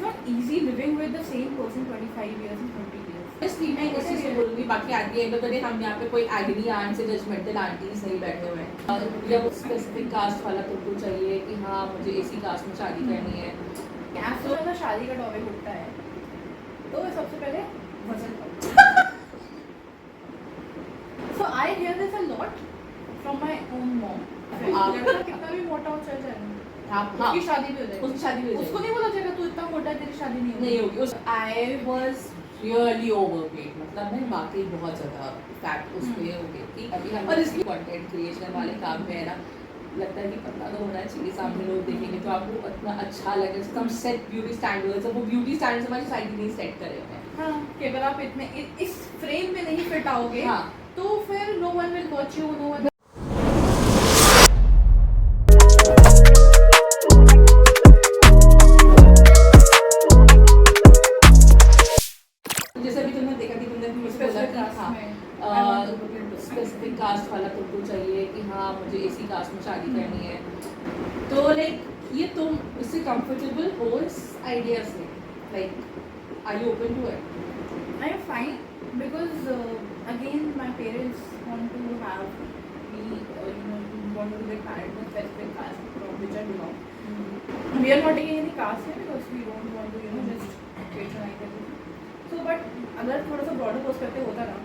not easy living with the same person 25 years and 30 years. इसलिए मैं इस चीज़ को बोलूँगी, बाकी at the end of the day हम यहाँ पे कोई एग्री आंट से जजमेंटल आंटीज नहीं बैठे हुए हैं। या वो स्पेसिफिक कास्ट वाला तुमको चाहिए कि हाँ मुझे इसी कास्ट में शादी करनी है। तो अगर शादी का टॉपिक उठता है तो सबसे पहले वजन कम। So I hear this a lot from my own mom. लड़का कितना भी मोटा हो चल जाएगा, उसकी शादी भी हो जाएगी, उसकी शादी भी हो उसको जाएगी। नहीं बोला जाएगा तू इतना मोटा है तेरी शादी नहीं होगी। उस आई वाज रियली ओवरवेट, मतलब मैं वाकई बहुत ज़्यादा फैट उस पे हो गई थी। अभी हम और इसलिए कंटेंट क्रिएशन वाले काम में है ना, लगता है कि पता तो होना चाहिए, सामने लोग देखेंगे तो आपको इतना अच्छा लगे। हम सेट ब्यूटी स्टैंडर्ड्स, वो ब्यूटी स्टैंडर्ड्स हमारी सोसाइटी नहीं सेट करे हुए हैं। हाँ, कि अगर आप इतने इस फ्रेम में नहीं फिट आओगे हाँ, तो फिर no one will watch you, no one. जैसे अभी तुमने देखा कि तुमने मुझसे बोला कि हाँ स्पेसिफिक कास्ट वाला तुमको चाहिए कि हाँ मुझे इसी कास्ट में शादी करनी है, तो लाइक ये तुम इससे कंफर्टेबल हो इस आइडिया से? Like are you open to it? I am fine because again my parents want to have me, want to get married in a specific caste from which I belong. We are not taking any caste here because we don't want to just patronize everything. So but अगर थोड़ा सा broader perspective होता ना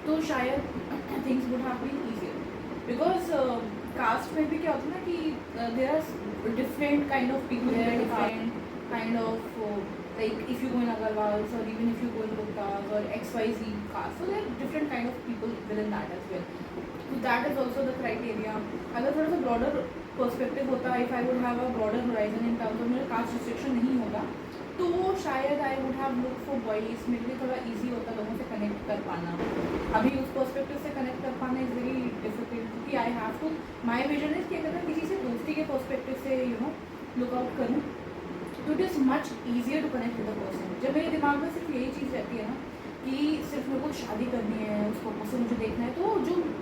तो शायद things would have been easier because caste में भी क्या होता है ना कि there are different kind of people, there are different kind of like if you go in Agarwals or even if you go in Guptas or XYZ caste, so there are different kind of people within that as well. So that is also the criteria. अगर थोड़ा सा broader perspective होता, if I would have a broader horizon in terms of मेरा caste restriction नहीं होगा तो शायद I would have looked for boys, मेरे लिए थोड़ा easy होता लोगों से connect कर पाना। अभी उस perspective से connect कर पाना is very difficult क्योंकि I have to, my vision is कि अगर मैं किसी से दोस्ती के perspective से look out करूँ तो it is much easier to connect with the person. जब मेरे दिमाग में सिर्फ यही चीज़ रहती है ना कि सिर्फ मेरे को शादी करनी है, उस पर्सन से मुझे देखना है, तो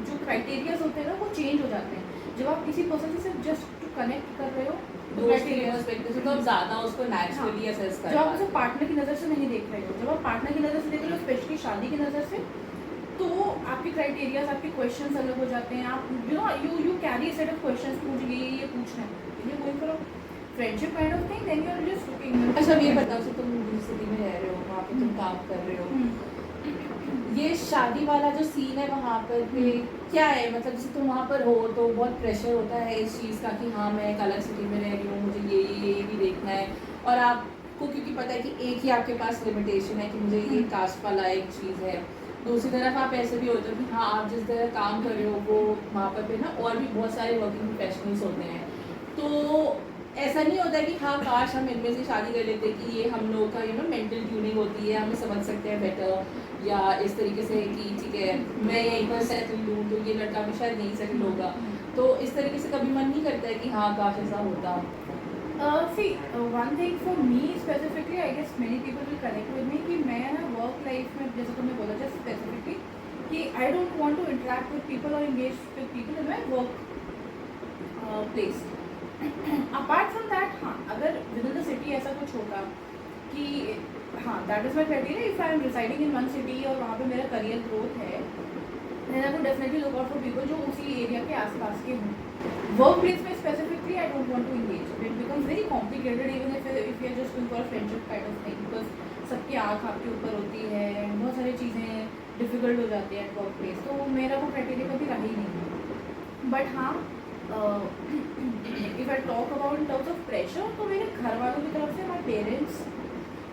जो क्राइटेरियाज होते हैं ना वो चेंज हो जाते हैं। जब आप किसी पर्सन से सिर्फ जस्ट टू कनेक्ट कर रहे हो तो आप ज़्यादा उसको नेचुरली असेस कर, जब आप उसे पार्टनर की नज़र से नहीं देख रहे हो, जब आप पार्टनर की नज़र से देख रहे हो स्पेशली शादी की नज़र से, तो आपके क्राइटेरियाज, आपके क्वेश्चंस अलग हो जाते हैं। आप you carry set of questions कि मुझे ये पूछना है, ये going for friendship kind of thing, then you are just looking. अच्छा ये बताओ कि तुम दूसरी सिटी में रह रहे हो, वहाँ पे तुम काम कर रहे हो, ये शादी वाला जो सीन है वहाँ पर पे क्या है? मतलब जैसे तुम वहाँ पर हो तो बहुत प्रेशर होता है इस चीज़ का कि हाँ मैं एक अलग सिटी में रह रही हूँ, मुझे ये भी देखना है, और आपको क्योंकि पता है कि एक ही आपके पास लिमिटेशन है कि मुझे ये कास्ट वाला एक चीज़ है। दूसरी तरफ आप ऐसे भी होते हो कि हाँ आप जिस तरह काम कर रहे हो वो वहाँ पर पे ना और भी बहुत सारे वर्किंग प्रोफेशनल्स होते हैं, तो ऐसा नहीं होता है कि हाँ काश हम इनमें से शादी कर लेते कि ये हम लोग का मेंटल ट्यूनिंग होती है, हमें समझ सकते हैं बेटर, या इस तरीके से कि ठीक है मैं यहीं पर सेटल हूँ तो ये लड़का भी शायद नहीं सेटल होगा, तो इस तरीके से कभी मन नहीं करता है कि हाँ काश ऐसा होता? See, one thing for me specifically, I guess many people will connect with me कि मैं ना वर्क लाइफ में जैसे तुमने बोला जैसे स्पेसिफिकली कि I don't want to interact with people or engage with people in my work place. Apart from that हाँ अगर विद इन द सिटी ऐसा कुछ होता कि हाँ that is my criteria, if I am residing in one city और वहाँ पे मेरा करियर ग्रोथ है, then I would definitely look out for people जो उसी एरिया के आसपास के हों। वर्क प्लेस में specifically I don't want to engage, it becomes very complicated even if you are just going for friendship kind of thing, because सबकी आँख आपके ऊपर होती है, बहुत सारी चीज़ें डिफिकल्ट हो जाती हैं वर्क प्लेस, तो मेरा वो क्राइटेरिया कभी रहा ही नहीं। बट हाँ if I talk about in terms of pressure तो मेरे घर वालों की तरफ से, माई पेरेंट्स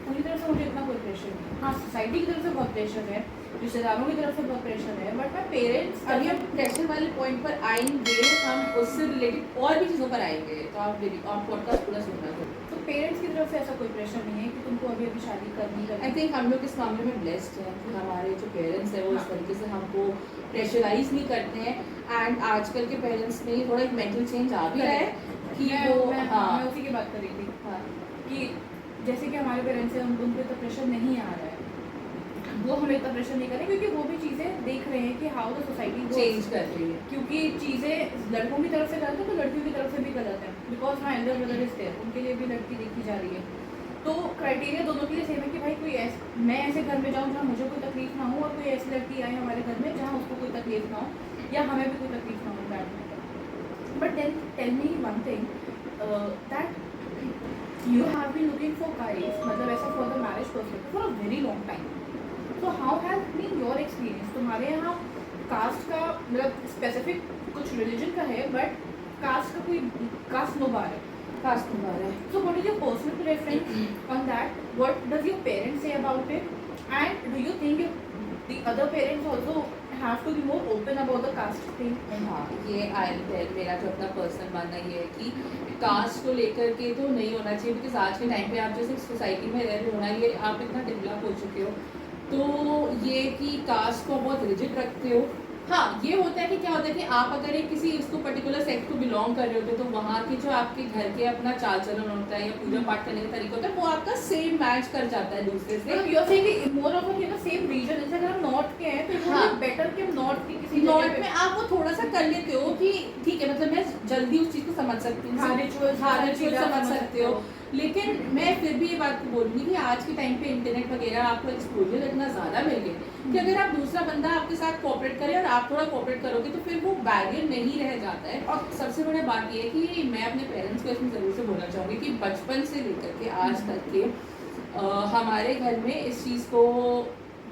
उनकी तरफ से मुझे इतना कोई प्रेशर नहीं। हाँ सोसाइटी की तरफ से बहुत प्रेशर है, रिश्तेदारों की तरफ से बहुत प्रेशर है, बट माई पेरेंट्स अभी हम प्रेशर वाले पॉइंट पर आएंगे, हम उससे रिलेटेड और भी चीज़ों पर आएंगे, तो आप पॉडकास्ट पूरा सुनना। तो पेरेंट्स की तरफ से ऐसा कोई प्रेशर नहीं है कि तुमको अभी अभी शादी करनी है। आई थिंक हम लोग इस मामले में ब्लेस्ड हैं कि हमारे जो पेरेंट्स हैं वो इस तरीके से हमको प्रेशराइज नहीं करते हैं, एंड आजकल के पेरेंट्स में थोड़ा एक मेंटल चेंज आ भी रहा है कि मैं उसी की बात कर रही थी कि जैसे कि हमारे पेरेंट्स हैं उन पर तो प्रेशर नहीं आ रहा है, वो हमें इतना प्रेशर नहीं कर रहे क्योंकि वो भी चीज़ें देख रहे हैं कि हाउ द सोसाइटी चेंज कर रही है, क्योंकि चीज़ें लड़कों की तरफ से गलत है तो लड़कियों की तरफ से भी गलत है, because my elder brother is there, उनके लिए भी लड़की देखी जा रही है। तो क्राइटेरिया दोनों के लिए सेम है कि भाई कोई मैं ऐसे घर में जाऊँ जहाँ मुझे कोई तकलीफ ना हो और कोई ऐसी लड़की आए हमारे घर में जहाँ उसको कोई तकलीफ ना हो या हमें भी कोई तकलीफ ना हो that. But then tell me one thing that you have been looking for guys मतलब ऐसा for the marriage perspective for a very long time. So how has been your experience? तुम्हारे यहाँ कास्ट का मतलब स्पेसिफिक कुछ religion का है but cast का कोई कास्ट नो बार है कास्ट के बारे में So what is your personal preference on that? What does your parents say about it? And do you think the other parents also have to be more open about the caste thing? हाँ, ये I tell मेरा जो अपना personal मानना ये है कि cast को लेकर के तो नहीं होना चाहिए, बिकॉज आज के टाइम पे आप जैसे सोसाइटी में रह रहे हो ना, ये आप इतना डेवलप हो चुके हो, तो ये कि कास्ट को बहुत रिजिड रखते हो। हाँ, ये होता है कि क्या होता है कि आप अगर एक किसी उसको पर्टिकुलर सेक्ट को बिलोंग कर रहे होते तो वहाँ के जो आपके घर के अपना चाल चलन होता है या पूजा पाठ करने का तरीका होता है वो आपका सेम मैच कर जाता है दूसरे से। मतलब you're saying कि more of a same reason, जैसे अगर हम नॉर्थ के हैं तो it would be better कि हम नॉर्थ की किसी नॉर्थ में आप वो थोड़ा सा कर लेते हो कि ठीक है, मतलब मैं जल्दी उस चीज़ को समझ सकती हूँ, रिचुअल समझ सकते हो, लेकिन मैं फिर भी ये बात को बोलूँगी कि आज के टाइम पे इंटरनेट वगैरह आपको एक्सपोजर इतना ज़्यादा मिल गया कि अगर आप दूसरा बंदा आपके साथ कोऑपरेट करे और आप थोड़ा कोऑपरेट करोगे तो फिर वो बैरियर नहीं रह जाता है। और सबसे बड़ी बात ये है कि मैं अपने पेरेंट्स को इसमें ज़रूर से बोलना चाहूँगी कि बचपन से लेकर के आज तक के हमारे घर में इस चीज़ को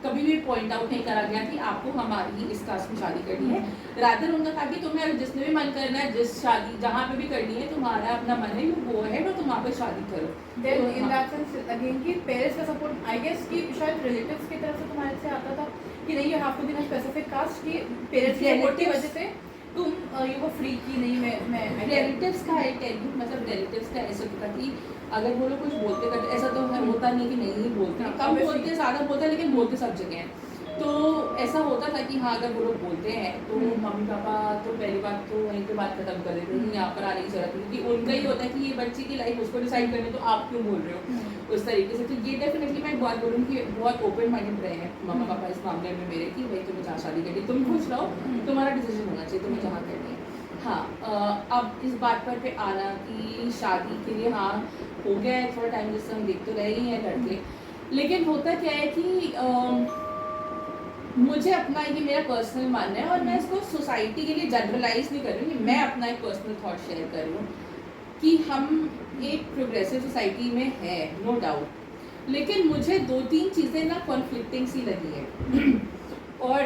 कभी भी पॉइंट आउट नहीं करा गया कि आपको हमारी इस कास्ट में शादी करनी है। रादर उनका था कि तुम्हें जिसने भी मन करना है, जिस शादी जहाँ पे भी करनी है, तुम्हारा अपना मन है वो है, तो तुम वहाँ पे शादी करो। Then in that sense again कि पेरेंट्स का सपोर्ट आई गेस कि शायद रिलेटिव्स की तरफ से तुम्हारे से आता था कि नहीं you have to be in specific caste, कि पेरेंट्स के सपोर्ट की वजह से तुम यू वो फ्री की नहीं मैं रिलेटिव्स का है टेल यू, मतलब रिलेटिव्स का ऐसा होता कि अगर वो लोग कुछ बोलते करते, ऐसा तो होता नहीं कि नहीं बोलते, कम बोलते ज़्यादा बोलते हैं, लेकिन बोलते सब जगह हैं। तो ऐसा होता था कि हाँ अगर वो लोग बोलते हैं तो मम्मी पापा तो पहली बात तो वहीं पे बात खत्म कर देते हैं, यहाँ पर आने की जरूरत नहीं, क्योंकि उनका ही होता है कि ये बच्चे की लाइफ उसको डिसाइड करने, तो आप क्यों बोल रहे हो उस तरीके से। तो ये डेफिनेटली मैं एक बात बोलूँगी कि बहुत ओपन माइंडेड रहे हैं मम्मा पापा इस मामले में मेरे, कि भाई तुम्हें जहाँ शादी करनी तुम खुश रहो, तुम्हारा डिसीजन होना चाहिए तुम्हें जहाँ करनी है। हाँ, अब इस बात पर पे आना कि शादी के लिए हाँ हो गया है थोड़ा टाइम, जिससे हम देख तो रहे ही हैं लड़के, लेकिन होता क्या है कि मुझे अपना ये मेरा पर्सनल मानना है और मैं इसको सोसाइटी के लिए जनरलाइज नहीं कर रही हूँ, मैं अपना एक पर्सनल थॉट शेयर कर रही हूँ कि हम एक प्रोग्रेसिव सोसाइटी में है नो डाउट, लेकिन मुझे 2-3 चीज़ें ना कॉन्फ्लिक्टिंग सी लगी है। और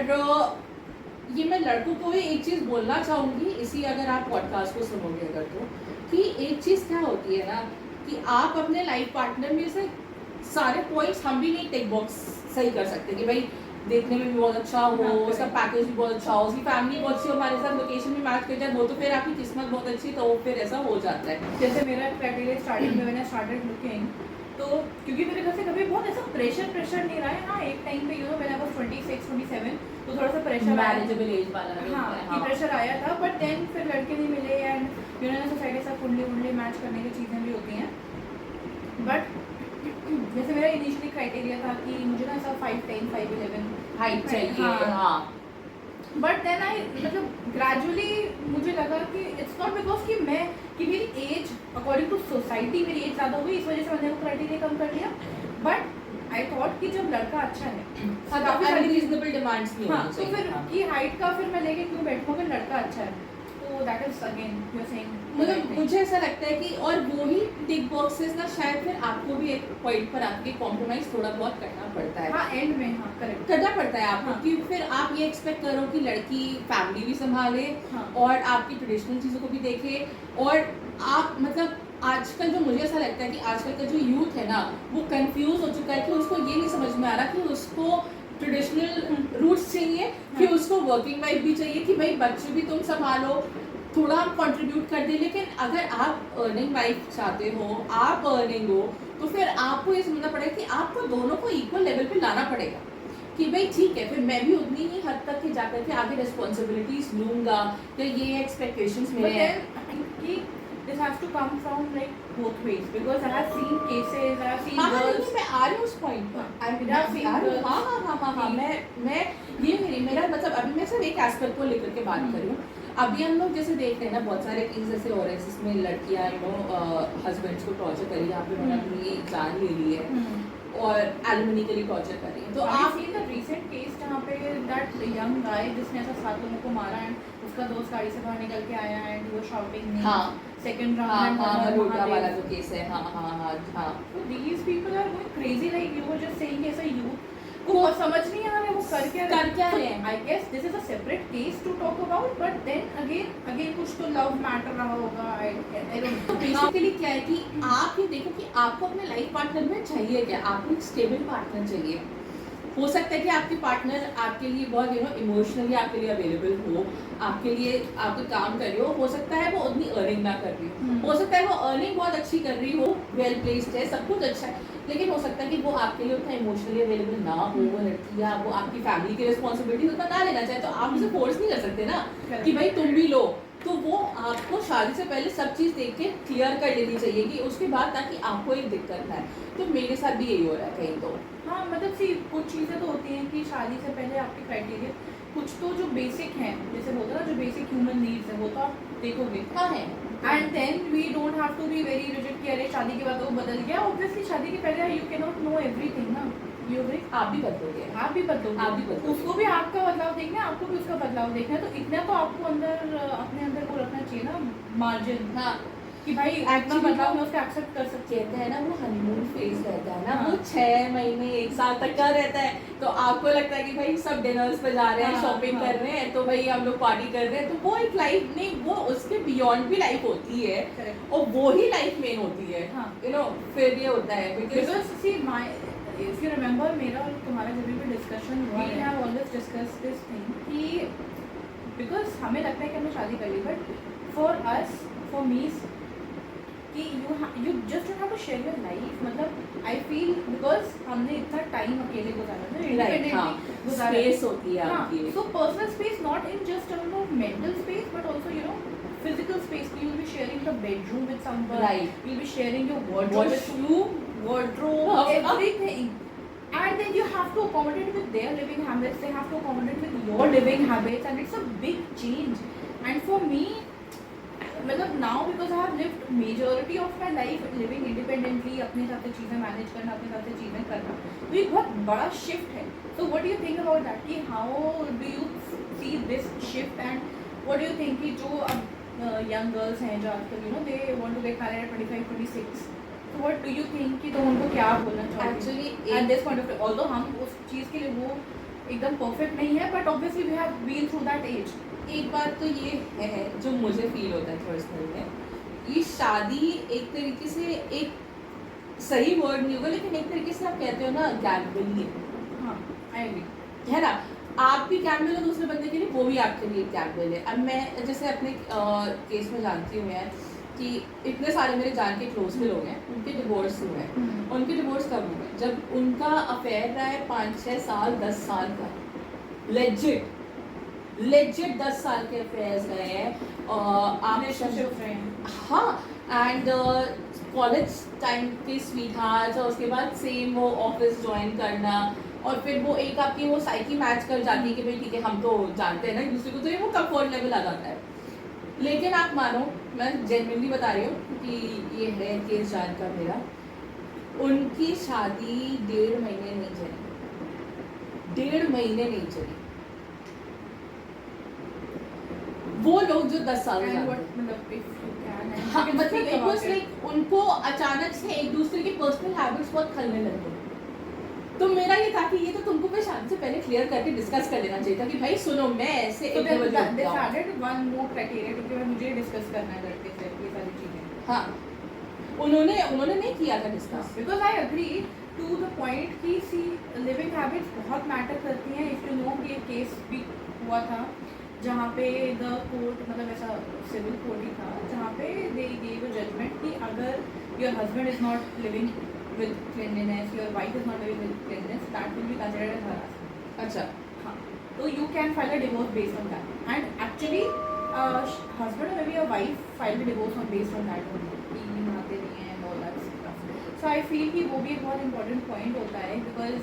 ये मैं लड़कों को ही एक चीज़ बोलना चाहूँगी, इसी अगर आप पॉडकास्ट को सुनोगे अगर तो, कि एक चीज़ क्या होती है ना कि आप अपने लाइफ पार्टनर में से सारे पॉइंट्स हम भी नहीं टिक बॉक्स सही कर सकते कि भाई देखने में भी बहुत अच्छा हो, उसका पैकेज भी बहुत अच्छा हो, उसकी फैमिली बहुत अच्छी हो, हमारे साथ लोकेशन भी मैच कर जाए, वो तो फिर आपकी किस्मत बहुत अच्छी, तो फिर ऐसा हो जाता है। जैसे मेरा क्राइटेरिया स्टार्टिंग में मैंने स्टार्टेड लुकिंग, तो क्योंकि मेरे घर से कभी बहुत ऐसा प्रेशर नहीं रहा है। हाँ, एक टाइम पे यू नो मैंने 26-27 तो थोड़ा सा प्रेशर मैनेजेबल एज वाला, हाँ कि प्रेशर आया था, बट देन फिर लड़के नहीं मिले एंड यू नो सोसाइटी से कुंडली मैच करने की चीज़ें भी होती हैं। बट जैसे मेरा इनिशियली क्राइटेरिया था कि मुझे ना ऐसा 5'10", 5'11" हाइट चाहिए। हाँ, बट देन आई मतलब ग्रेजुअली मुझे लगा कि इट्स नॉट बिकॉज कि मेरी एज अकॉर्डिंग टू सोसाइटी मेरी एज ज़्यादा हो गई, इस वजह से मैंने वो क्राइटेरिया कम कर लिया। बट आई थॉट कि जब लड़का अच्छा है रीजनेबल डिमांड्स नहीं होनी तो चाहिए। फिर की हाइट का फिर मैं लेके क्यों बैठूँ अगर लड़का अच्छा है, तो that is again you are saying मतलब मुझे ऐसा लगता है कि और वो ही टिक बॉक्सेस ना शायद फिर आपको भी एक पॉइंट पर आपके कॉम्प्रोमाइज थोड़ा बहुत करना पड़ता है। हाँ एंड में हाँ करेक्ट करना पड़ता है आपको, हाँ। कि फिर आप ये एक्सपेक्ट करो कि लड़की फैमिली भी संभाले हाँ। और आपकी ट्रेडिशनल चीज़ों को भी देखे, और आप मतलब आजकल जो मुझे ऐसा लगता है कि आजकल का जो यूथ है ना वो कंफ्यूज हो चुका है कि उसको ये नहीं समझ में आ रहा कि उसको ट्रेडिशनल रूट्स चाहिए कि हाँ। उसको वर्किंग वाइफ भी चाहिए, कि भाई बच्चे भी तुम संभालो, थोड़ा हम कंट्रीब्यूट कर दें। लेकिन अगर आप अर्निंग वाइफ चाहते हो, आप अर्निंग हो, तो फिर आपको ये समझना पड़ेगा कि आपको दोनों को इक्वल लेवल पे लाना पड़ेगा कि भाई ठीक है फिर मैं भी उतनी ही हद तक के जाकर के आगे रिस्पॉन्सिबिलिटीज लूँगा, या ये एक्सपेक्टेशंस मेरे हैं। This has to come from like both ways because I have seen cases, I have seen girls. मैं आ रही हूँ उस पॉइंट पर। हाँ, मैं ये मेरा मतलब अभी मैं सिर्फ एक एस्पेक्ट को लेकर के बात कर रही हूँ। अभी हम लोग जैसे देख रहे हैं ना बहुत सारे केस ऐसे हो रहे हैं जिसमें लड़कियाँ हस्बैंड्स को टॉर्चर करी, यहाँ पे उन्होंने अपनी जान ले ली है। और एलिमनी के लिए टॉर्चर कर रही है। तो आप आप सीन द रीसेंट केस जहाँ पे दैट यंग गाय जिसने ऐसा 7 लोगों को मारा एंड उसका दोस्त गाड़ी से बाहर निकल के आया एंड वो शाउटिंग हाँ सेकंड हाँ राउंड हाँ मरोड़ा वाला जो केस है, हाँ हाँ हाँ हाँ So these people are going crazy like you were just saying कि ऐसा youth को समझ नहीं आ रहा है वो कर क्या रहे हैं. I guess this is a separate case to talk about but then again कुछ तो love matter रहा होगा. I don't know. बेसिकली क्या है कि आप ये देखो कि आपको अपने लाइफ पार्टनर में चाहिए क्या, आपको एक स्टेबल पार्टनर चाहिए। हो सकता है कि आपके पार्टनर आपके लिए बहुत इमोशनली आपके लिए अवेलेबल हो, आपके लिए आपको काम कर रही हो सकता है वो उतनी अर्निंग ना कर रही हो सकता है वो अर्निंग बहुत अच्छी कर रही हो, वेल प्लेस्ड है, सब कुछ अच्छा है, लेकिन हो सकता है कि वो आपके लिए उतना इमोशनली अवेलेबल ना हो, वो लड़की या वो आपकी फैमिली की रिस्पॉन्सिबिलिटी उतना ना लेना चाहे, तो आप उसे फोर्स नहीं कर सकते ना कि भाई तुम भी लो। तो वो आपको शादी से पहले सब चीज़ देख के क्लियर कर लेनी चाहिए कि उसके बाद ताकि आपको एक दिक्कत ना है। तो मेरे साथ भी यही हो रहा है कहीं तो। हाँ मतलब सी कुछ चीज़ें तो होती हैं कि शादी से पहले आपके क्राइटेरिया कुछ तो जो बेसिक हैं, जैसे बोलते हैं ना जो बेसिक ह्यूमन नीड्स है वो तो आप देखोगे। हाँ है। And then we don't have to be very rigid कि अरे शादी के बाद वो बदल गया। ऑब्वियसली शादी के पहले you can not know everything ना, यू एग्री? आप भी बदलोगे, आप भी बदलोगे, उसको भी आपका बदलाव देखना है, आपको भी उसका बदलाव देखना है, तो इतना तो आपको अंदर अपने अंदर वो रखना चाहिए ना मार्जिन। हाँ कि भाई एक्चुअली बदलाव में उसका एक्सेप्ट कर सकते हैं। कहते हैं ना वो हनीमून फेज रहता है ना, हाँ। वो 6 महीने 1 साल तक का रहता है, तो आपको लगता है कि भाई सब डिनर्स पे जा रहे हैं, हाँ, शॉपिंग कर रहे हैं, तो भाई हम लोग पार्टी कर रहे हैं, तो वो एक लाइफ नहीं, वो उसके बियॉन्ड भी लाइफ होती है Correct. और वो ही लाइफ मेन होती है। हाँ। फिर ये होता है Because see my if you remember मेरा और तुम्हारा जब भी डिस्कशन हुआ we have always discussed this thing कि because हमें लगता है कि हमने शादी कर ली but for us for me कि you just don't have to share your life। मतलब I feel because हमने इतना टाइम अकेले गुजारा ना independently गुजारा स्पेस होती है हाँ, आपकी। so personal space not in just terms of mental space but also physical space। You will be sharing the bedroom with someone, Right. you'll be sharing your wardrobe, everything, and then you have to accommodate with their living habits, they have to accommodate with your living habits, and it's a big change। And for me मतलब now because I have lived majority of my life living independently, अपने हिसाब से चीज़ें manage करना, अपने हिसाब से चीज़ें करना, तो ये बहुत बड़ा शिफ्ट है। So what do you think about that कि how do you see this shift and what do you think कि जो अब young girls हैं जो आजकल they want to get married at 25, 26, so what do you think कि तुम उनको क्या बोलना चाहोगे? Actually at this point of time, although हम उस चीज़ के लिए वो एकदम परफेक्ट नहीं है but obviously we have been through that age। एक बात तो ये है जो मुझे फील होता है पर्सनल में, ये शादी एक तरीके से एक सही वर्ड नहीं होगा लेकिन एक तरीके से आप कहते हो ना गैम्बल ही है। हाँ आई एग्री, है ना, आप भी गैम्बल हो दूसरे बंदे के लिए, वो भी आपके लिए गैम्बल है। अब मैं जैसे अपने केस में जानती हूँ मैं कि इतने सारे मेरे जान के क्लोज के लोग हैं, उनके डिवोर्स हुए हैं। उनके डिवोर्स कब हुए? जब उनका अफेयर रहा है 5-6 साल 10 साल का, लेजिट 10 साल के अफेयर्स रहे हैं। आप हाँ, एंड कॉलेज टाइम के स्वीट हार्ट, और उसके बाद सेम वो ऑफिस ज्वाइन करना, और फिर वो एक आपकी वो साइकी मैच कर जाती है कि भाई ठीक है हम तो जानते हैं ना एक दूसरे को, तो ये वो कंफर्ट लेवल आ जाता है। लेकिन आप मानो, मैं जेन्युइनली बता रही हूँ कि ये है केस जान का मेरा, उनकी शादी 1.5 महीने नहीं चली, 1.5 महीने नहीं चली। वो लोग जो 10 साल हाँ, मतलब it was like उनको अचानक से एक दूसरे की पर्सनल हैबिट्स बहुत खलने लगे। तो मेरा ये था कि ये तो तुमको भी शादी से पहले क्लियर करके डिस्कस कर लेना चाहिए था कि भाई सुनो मैं ऐसे so एक बजे one more criteria क्योंकि मुझे डिस्कस करना है लड़के से ये सारी चीजें। हाँ, उन्होंने नहीं किया था discuss. Because I agree to the point कि सी लिविंग हैबिट्स बहुत मैटर करती हैं। इफ यू नो कि एक केस भी हुआ था जहाँ पे द कोर्ट मतलब ऐसा सिविल कोर्ट ही था जहाँ पे दे गेव अ जजमेंट कि अगर your husband is not living with cleanliness, your wife is not living with cleanliness, that will be considered as harassment. अच्छा हाँ, तो you can file a divorce based on that and actually husband may be a wife file a divorce on based on that कि नहाते नहीं हैं and all that stuff. So I feel कि वो भी एक बहुत इंपॉर्टेंट पॉइंट होता है because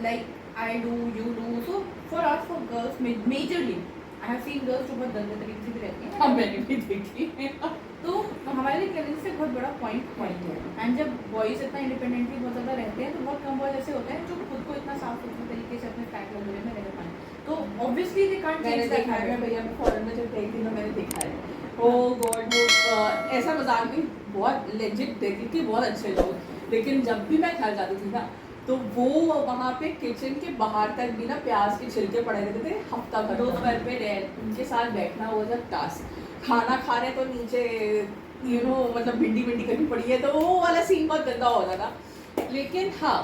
like I do, you do. So for us, for girls, majorly, I have seen girls जो बहुत गंदे तरीके से भी रहती हैं। हाँ मैंने भी देखी है। तो हमारे लिए क्लीनिंग से बहुत बड़ा पॉइंट है। एंड जब बॉयज इतना इंडिपेंडेंटली बहुत ज़्यादा रहते हैं तो बहुत ऐसे होते हैं जो खुद को इतना साफ सुथरे तरीके से अपने फ्लैट वगैरह में रह पाए, तो ऑब्वियसली दे कांट मैंने चेंज दैट देखा है, मैं हैबिट। भैया मैं फॉरेन में जब गई थी ना मैंने देखा है, ओ गॉड वो ऐसा मजाक भी बहुत लेजिट देखी थी, बहुत अच्छे लोग, लेकिन जब भी मैं घर जाती थी ना तो वो वहाँ पे किचन के बाहर तक भी ना प्याज के छिलके पड़े रहते थे हफ्ता भर, दोपहर पे रह उनके साथ बैठना वो जब टास्क, खाना खा रहे तो नीचे मतलब भिंडी भिंडी कटी पड़ी है, तो वो वाला सीन बहुत गंदा हो जाता था। लेकिन हाँ,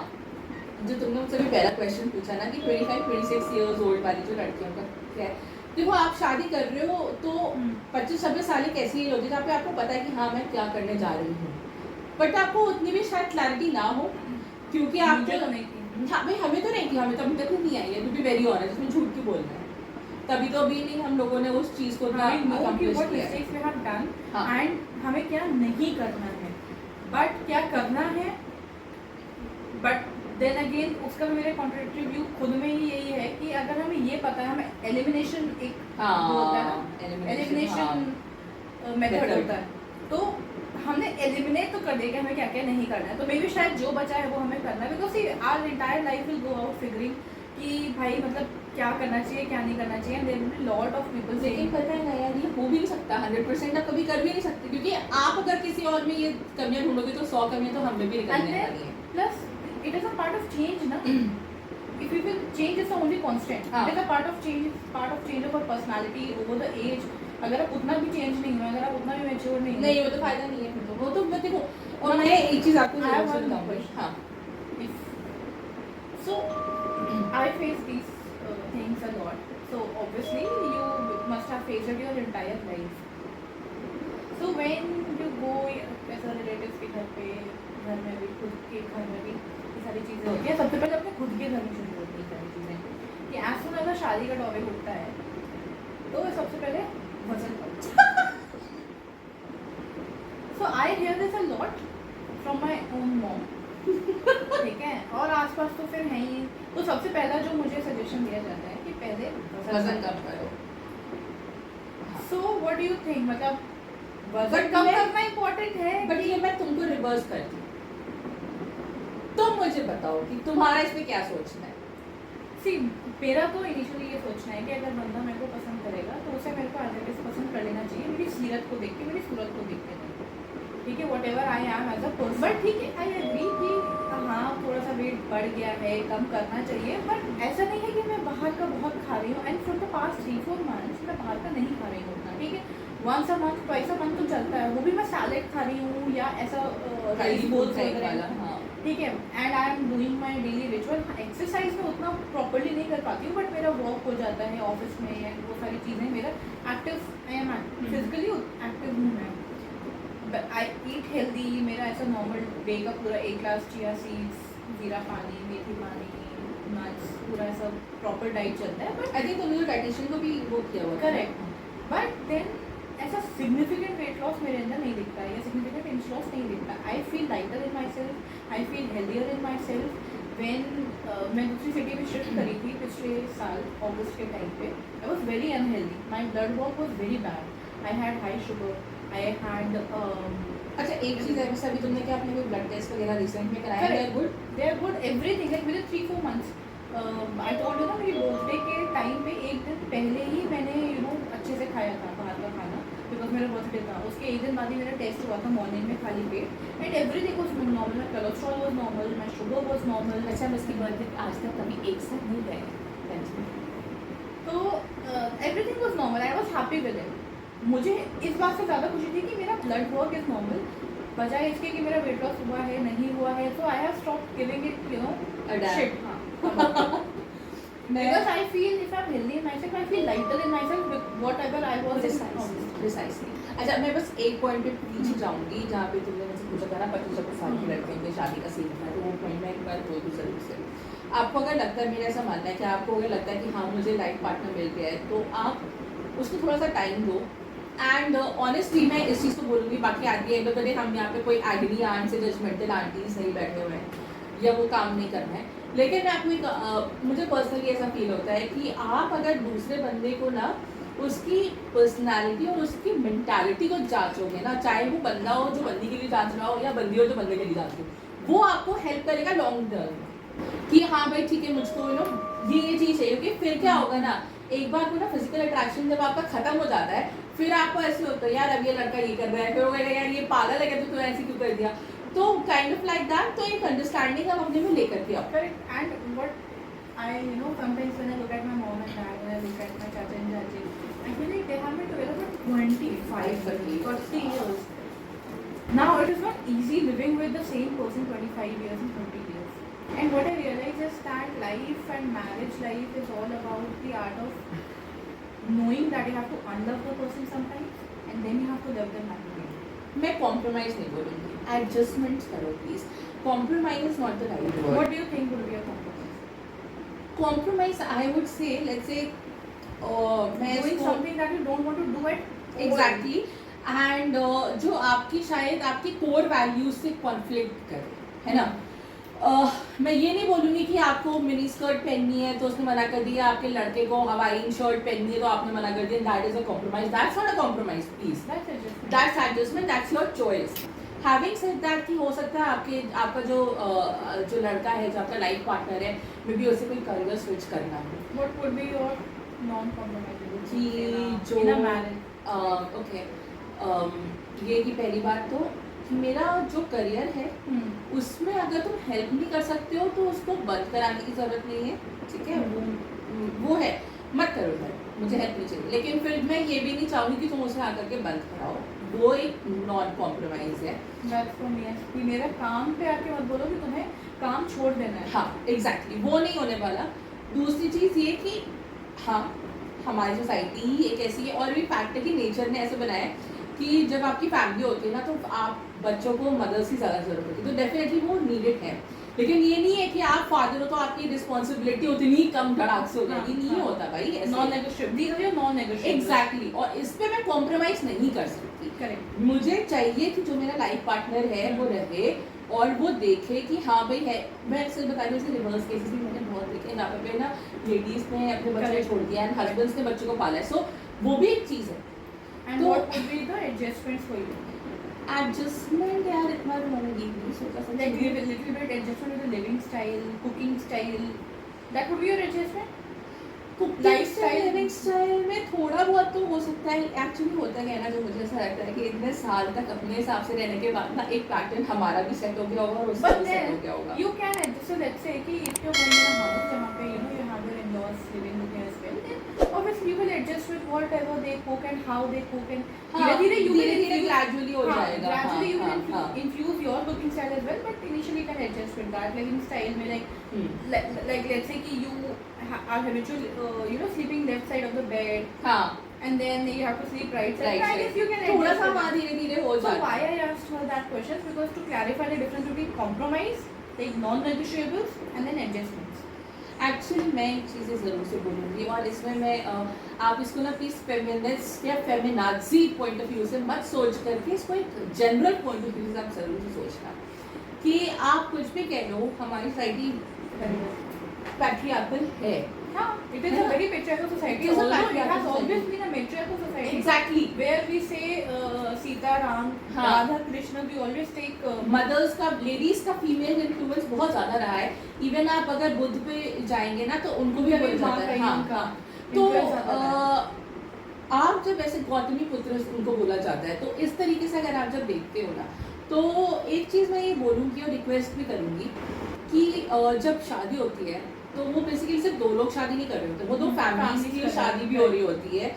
जो तुमने मुझसे भी पहला क्वेश्चन पूछा ना कि 25-26 ईयर्स ओल्ड वाली जो लड़कियों का क्या है, देखो आप शादी कर रहे हो तो 25-26 साल एक ऐसी एज होती है जहाँ पे आपको पता है कि हाँ मैं क्या करने जा रही हूँ, बट आपको उतनी भी शायद क्लैरिटी ना हो, क्योंकि आपको मुझे तो नहीं थी। हाँ भाई हमें तो नहीं थी, हमें तो अभी तक नहीं आई है, टू बी वेरी ऑनेस्ट, इसमें झूठ क्यों बोलना है, तभी तो अभी नहीं हम लोगों ने उस चीज़ को I know कि accomplish what किया है। mistakes we have done हाँ। and हमें क्या नहीं करना है, बट क्या करना है, बट देन अगेन उसका भी मेरा कॉन्ट्रडिक्टरी व्यू खुद में ही यही है कि अगर हमें ये पता है, हमें एलिमिनेशन एक वो होता है ना, एलिमिनेशन मेथड होता है, तो हमने एलिमिनेट तो कर दिया कि हमें क्या क्या नहीं करना है, तो मे बी शायद जो बचा है वो हमें करना है, because our entire life will go out figuring कि भाई मतलब क्या करना चाहिए क्या नहीं करना चाहिए, there will be lot of people लेकिन सेइंग पता है ना यार, ये हो भी नहीं सकता 100%, आप कभी कर भी नहीं सकते, क्योंकि आप अगर किसी और में ये कमियां ढूंढोगे तो 100 कमियां तो हमें भी निकलने वाली हैं। Plus it is a part of change ना, if you will change is the only constant, हाँ. it is a part of change of our personality over the age। अगर आप उतना भी चेंज नहीं हुए, अगर आप उतना भी मैच्योर नहीं नहीं वो तो फायदा नहीं है फिर तो, वो तो मैं देखो, और No, मैं एक चीज़ आपको I have जरूर one बताऊंगी, question. हाँ so I face these things a lot, so obviously you must have faced it your entire life, so when you go ऐसा relatives के घर पे, घर में भी, खुद के घर में भी ये सारी चीज़ें होती हैं, सबसे पहले अपने खुद के घर में शुरू होती है सारी चीज़ें कि एज सुन अगर शादी का टॉपिक उठता है तो सबसे पहले वजन so I hear this a lot from my own mom, ठीक है, और आसपास तो फिर है ही, तो सबसे पहला जो मुझे सजेशन दिया जाता है कि पहले वजन कम करो। So what do you think, मतलब वजन But कम मैं- करना इम्पोर्टेंट है, बट ये मैं तुमको रिवर्स करती हूँ, तुम मुझे बताओ कि तुम्हारा इसमें क्या सोचना है। सी मेरा तो इनिशियली ये सोचना है कि अगर बंदा मेरे को पसंद करेगा तो उसे मेरे को एज इट पसंद कर लेना चाहिए, मेरी सीरत को देख के, मेरी सूरत को देख के नहीं, ठीक है, whatever I am as a person, but ठीक है आई एग्री कि हाँ थोड़ा सा वेट बढ़ गया है, कम करना चाहिए, बट ऐसा नहीं है कि मैं बाहर का बहुत खा रही हूँ, and for the past 3-4 months मैं बाहर का नहीं खा रही हूँ उतना, ठीक है, once a month twice a month तो चलता है, वो भी मैं सैलेड खा रही हूँ या ऐसा राइस बोल्स वगैरह, ठीक है, and I am doing my daily ritual, exercise में उतना प्रॉपरली नहीं कर पाती हूँ, बट मेरा वॉक हो जाता है ऑफिस में एंड वो सारी चीज़ें, मेरा active, I am physically active हूँ मैं, आई ईट हेल्दी, मेरा ऐसा नॉर्मल डे का पूरा 1 ग्लास चिया सीड्स, जीरा पानी, मेथी पानी, नट्स, पूरा ऐसा प्रॉपर डाइट चलता है, बट आई थिंक तुमने डाइटिशियन को भी वो किया हुआ था। करेक्ट, बट देन ऐसा सिग्निफिकेंट वेट लॉस मेरे अंदर नहीं दिखता है या सिग्निफिकेंट इंच लॉस नहीं दिखता, I feel lighter in my self, I feel healthier in my self. When मैं दूसरी सिटी में शिफ्ट करी थी पिछले साल अगस्त के टाइम पे, आई was very unhealthy, my blood work was very bad, I had high sugar, I had अच्छा एक चीज़ है, जैसे अभी तुमने क्या अपने कोई ब्लड टेस्ट वगैरह रिसेंट में कराया, Correct. Good? They are good, everything like with 3-4 months, I told you ना मेरी बर्थडे के टाइम पे एक दिन पहले ही मैंने अच्छे से खाया था बाहर का खाना, बिकॉज मेरा बर्थडे था, उसके एक दिन बाद ही मेरा टेस्ट हुआ था मॉर्निंग में खाली पेट, and everything was normal, my cholesterol was normal, my sugar was normal. अच्छा हम इसकी बर्थडे आज तक कभी एक साथ नहीं गए, तो everything was normal, I was happy with it. मुझे इस बात से ज़्यादा खुशी थी कि मेरा ब्लड वर्क इज नॉर्मल, बजाय इसके कि मेरा वेट लॉस हुआ है नहीं हुआ है, so I have stop giving it shit, हाँ because I feel if I'm healthy in myself, I feel lighter in myself with whatever I was in precisely. अच्छा मैं बस एक पॉइंट पे पीछे जाऊंगी जहाँ पे तुमने मुझसे पूछा था ना 25-26 साल की लड़कियों की शादी का सीन था, तो वो पॉइंट मैं एक बार बोल दूँ जरूर से। आपको अगर लगता है, मेरा ऐसा मानना है कि आपको अगर लगता है कि हाँ मुझे लाइफ पार्टनर मिल गया है, तो आप उसको थोड़ा सा टाइम दो, एंड ऑनेस्टली मैं इस चीज़ को बोलूँगी, बाकी आगे एंड ऑफ द डे हम यहाँ पे कोई एग्री आंट से जजमेंटल आंटीज नहीं बैठे हुए हैं या वो काम नहीं करना है, लेकिन मैं आपको एक मुझे पर्सनली ऐसा फील होता है कि आप अगर दूसरे बंदे को ना उसकी पर्सनालिटी और उसकी मेंटालिटी को जांचोगे ना, चाहे वो बंदा हो जो बंदी के लिए जांच रहा हो या बंदी हो जो बंदे के लिए जांच रही हो, वो आपको हेल्प करेगा लॉन्ग टर्म। कि हाँ भाई ठीक है, मुझको ये चीज़ चाहिए, क्योंकि फिर क्या होगा ना, एक बार को ना फिजिकल अट्रैक्शन जब आपका खत्म हो जाता है, फिर आपको ऐसे होता है यार अब ये लड़का ये कर रहा है, फिर वो कहेगा यार ये पागल है क्या, तो ऐसे क्यों कर दिया, तो काइंड ऑफ लाइक दैट। तो एक अंडरस्टैंडिंग आप अपने में लेकर के आओ। Correct. And what I, sometimes when I look at my mom and dad, when I look at my chacha and chachi, I feel like they have been together for 25, 40 years. Now it is not easy living with the same person 25 years and 20 years. And what I realize is that life and marriage life is all about the art of knowing that you have to unlove the person sometimes, and then you have to love them happily. मैं compromise नहीं बोलूँगी, adjustment करो please. Compromise is not the right word. What do you think would be a compromise? Compromise I would say, let's say मैं Doing इसको something that you don't want to do at exactly and जो आपकी शायद आपकी core values से conflict करे, है ना। मैं ये नहीं बोलूँगी कि आपको मिनी स्कर्ट पहननी है तो उसने मना कर दिया, आपके लड़के को हवाई शर्ट पहननी है तो आपने मना कर दिया, that is a compromise, that's not a compromise please, That's adjustment. That's adjustment, that's your choice. Having said that कि हो सकता है आपका जो लड़का है, जो आपका लाइफ पार्टनर है, मे बी उसे कोई करियर स्विच करना है, What would be your non-compromisable कि in a marriage? ओके ये कि पहली बात तो कि मेरा जो करियर है उसमें अगर तुम हेल्प नहीं कर सकते हो तो उसको बंद कराने की जरूरत नहीं है, ठीक है। वो है, मत करो सर, मुझे हेल्प नहीं चाहिए, लेकिन फिर मैं ये भी नहीं चाहूँगी कि तुम उसे आकर के बंद कराओ, वो एक नॉन कॉम्प्रोमाइज है। That's for me. कि मेरा काम पे आके मत बोलो कि तुम्हें काम छोड़ देना है। हाँ एग्जैक्टली, वो नहीं होने वाला। दूसरी चीज़ ये कि हाँ, हमारी सोसाइटी ही एक ऐसी है, और भी फैक्ट है कि नेचर ने ऐसे बनाया है कि जब आपकी फैमिली होती है ना तो आप बच्चों को मदर्स की ज़्यादा जरूरत होती है, तो डेफिनेटली वो नीडेड है। लेकिन ये नहीं है कि आप फादर हो तो आपकी रिस्पॉन्सिबिलिटी उतनी कम धड़ाक से हो जाएगी, नहीं होता भाई ऐसे। Non-negotiable. These are your non-negotiable. Exactly, और इस पे मैं कॉम्प्रोमाइज नहीं कर सकती। Correct. मुझे चाहिए कि जो मेरा लाइफ पार्टनर है वो रहे और वो देखे कि हाँ भाई है। मैं अक्सर बता रही हूँ, इसके रिवर्स केसेस भी मैंने बहुत देखे, यहाँ पे ना लेडीज ने अपने बच्चे Correct. छोड़ दिया एंड हस्बैंड्स ने बच्चों को पाला है, सो वो भी एक चीज़ है। And तो- what would be the adjustments for you? Adjustment यार इतना भी मैंने डीप नहीं सोचा समझा। Like give a little bit adjustment with the living style, cooking style. That would be your adjustment. Lifestyle living style में थोड़ा बहुत तो हो सकता है। एक्चुअली होता है ना, जो मुझे ऐसा लगता है कि इतने साल तक अपने हिसाब से रहने के बाद ना एक पैटर्न हमारा भी सेट हो गया होगा और उसका But भी सेट हो then गया होगा। you can adjust. So let's say कि if you're going in a house जहाँ पे you have your in-laws living with you as well, then obviously you will adjust with whatever they cook and how they cook, and हाँ, धीरे-धीरे you will धीरे-धीरे infuse- gradually हो हाँ, जाएगा। gradually you हाँ, will हाँ, infuse your cooking style as well, but initially you can adjust with that living style में like let's say कि you are habitual sleeping left side of the bed, हाँ, and then you have to sleep right side. Right I side. guess you can थोड़ा adjust सा with हाँ that. धीरे-धीरे हो So जाता why है। I asked her that question, because to clarify the difference between compromise, like non-negotiables, and then adjustments. Actually मैं एक चीज़ें ज़रूर से बोलूँगी, और इसमें मैं आप इसको ना प्लीज़ फेमिनिस्ट या फेमिनाजी पॉइंट ऑफ व्यू से मत सोच करके इसको एक जनरल पॉइंट ऑफ व्यू से आप ज़रूर से सोचना कि आप कुछ भी कह लो, हमारी सोसाइटी पैट्रियार्कल है। हाँ, it is a very patriarchal society. It is a Although it patriarchal has always society. been a matriarchal society. Exactly, Where we say Sita Ram, हाँ. Radha Krishna, we always take mothers का, ladies का female influence बहुत ज़्यादा रहा है। Even आप अगर बुद्ध पे जाएंगे ना तो उनको भी बोला जाता है। हाँ, का तो influence आता है. आप जब ऐसे गौतमी पुत्र उनको बोला जाता है, तो इस तरीके से अगर आप जब देखते हो ना, तो एक चीज़ मैं ये बोलूँगी और रिक्वेस्ट भी करूँगी कि जब शादी होती है तो वो बेसिकली सिर्फ दो लोग शादी नहीं कर रहे होते, वो दो फैमिलीज Families की कर रहे शादी भी होते हो हैं. रही होती है,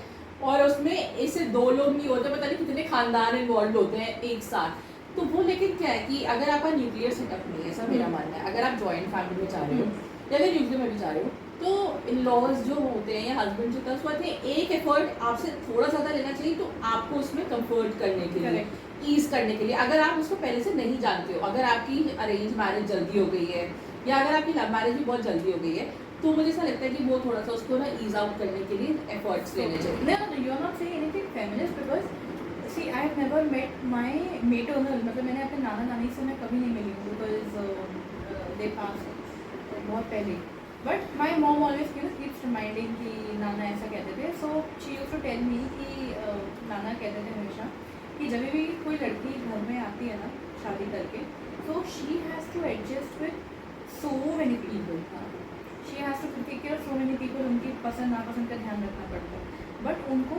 और उसमें ऐसे दो लोग नहीं होते, पता नहीं कितने खानदान इन्वॉल्व होते हैं एक साथ। तो वो लेकिन क्या है कि अगर आपका न्यूक्लियर सेटअप नहीं है, ऐसा मेरा मानना है, अगर आप जॉइंट फैमिली में जा रहे हो या अगर न्यूक्लियर में भी जा रहे हो, तो इन लॉज जो होते हैं या हस्बैंड जो होता है उसको आते हैं एक एफर्ट आपसे थोड़ा ज़्यादा लेना चाहिए, तो आपको उसमें कंफर्ट करने के लिए, ईज करने के लिए। अगर आप उसको पहले से नहीं जानते हो, अगर आपकी अरेंज मैरिज जल्दी हो गई है या अगर आपकी लव मैरिज भी बहुत जल्दी हो गई है, तो मुझे ऐसा लगता है कि वो थोड़ा सा उसको ना ईज आउट करने के लिए एफर्ट्स लेने चाहिए। No, you are not saying anything feminist, because see, I have never met my maternal, मतलब मैंने अपने नाना नानी से मैं कभी नहीं मिली हूँ, because they passed बहुत पहले. But my mom always keeps reminding कि नाना ऐसा कहते थे. So she used to tell me कि नाना कहते थे हमेशा कि जब भी कोई लड़की घर में आती है ना शादी करके, so she has to adjust with so many people. She has to take care of so many people. उनकी पसंद नापसंद का ध्यान रखना पड़ता है, बट उनको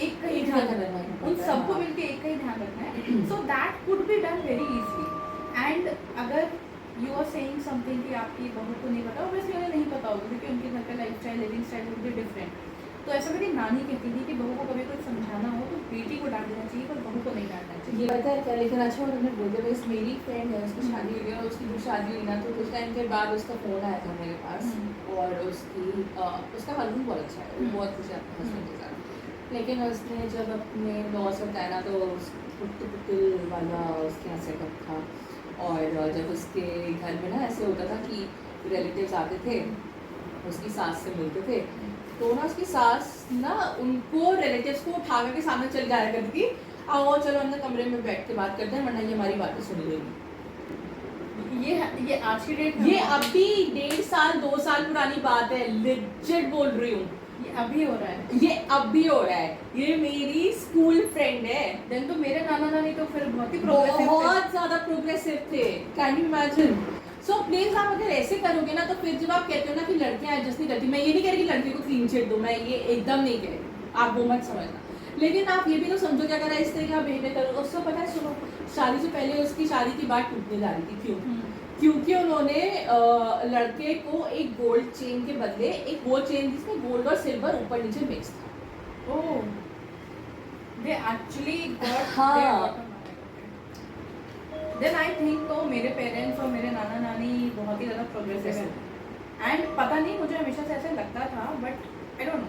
एक का ही ध्यान रखना है, उन सबको मिलके एक का ही ध्यान रखना है. So that could be done very easily. And अगर you are saying something कि आपकी बहू को नहीं पता, obviously उन्हें नहीं पता होगा क्योंकि उनके घर का life style, living style would be different. तो ऐसा मेरी नानी कहती थी कि बहू को कभी कुछ समझाना हो तो बेटी को डांट देना चाहिए, पर बहू को नहीं डांटना चाहिए. ये पता है क्या, लेकिन अच्छा उन्होंने बोलते बस मेरी फ्रेंड है, उसकी शादी हुई है, उसकी जो शादी हुई ना तो कुछ टाइम के बाद उसका फ़ोन आया था मेरे पास, और उसका हस्बैंड बहुत अच्छा है, वो बहुत खुश है अपने हस्बैंड के साथ. लेकिन उसने जब अपने लॉस बताया ना तो पुट्टिल वाला उसके यहाँ सेटअप था, और जब उसके घर में ना ऐसे होता था कि रिलेटिव्स आते थे, उसकी सास से मिलते थे, तो ना उसकी सास ना उनको रिलेटिव्स को उठा के सामने चल जाया करती थी, आओ चलो अंदर कमरे में बैठ के बात करते हैं वरना ये हमारी बातें सुन लेगी. ये आज की डेट ये अभी 1.5 साल 2 साल पुरानी बात है, लिजिट बोल रही हूँ. ये अभी हो रहा है. ये अभी हो रहा है. ये मेरी स्कूल फ्रेंड है. देन तो मेरे नाना नानी तो फिर बहुत ही प्रोग्रेसिव थे. बहुत ज्यादा प्रोग्रेसिव थे. Can you imagine? So please आप अगर ऐसे करोगे ना तो फिर जब आप कहते हो ना कि लड़कियां एडजस्ट नहीं करती, मैं ये नहीं कह रही कि लड़की को क्लीन चिट दो, मैं ये एकदम नहीं कह रही, आप वो मत समझना. लेकिन आप ये भी तो समझो कि अगर इस तरह का बिहेवियर करो, उसको पता है, सुनो, शादी से पहले उसकी शादी की बात टूटने जा रही थी. क्यों? क्योंकि उन्होंने लड़के को एक गोल्ड चेन के बदले एक वो चेन जिसमें गोल्ड और सिल्वर ऊपर नीचे मिक्स था. ओह, दे एक्चुअली गॉट. हाँ. देन आई थिंक तो मेरे पेरेंट्स और मेरे नाना नानी बहुत ही ज़्यादा प्रोग्रेसिव है. एंड पता नहीं, मुझे हमेशा से ऐसा लगता था, बट आई डोंट नो.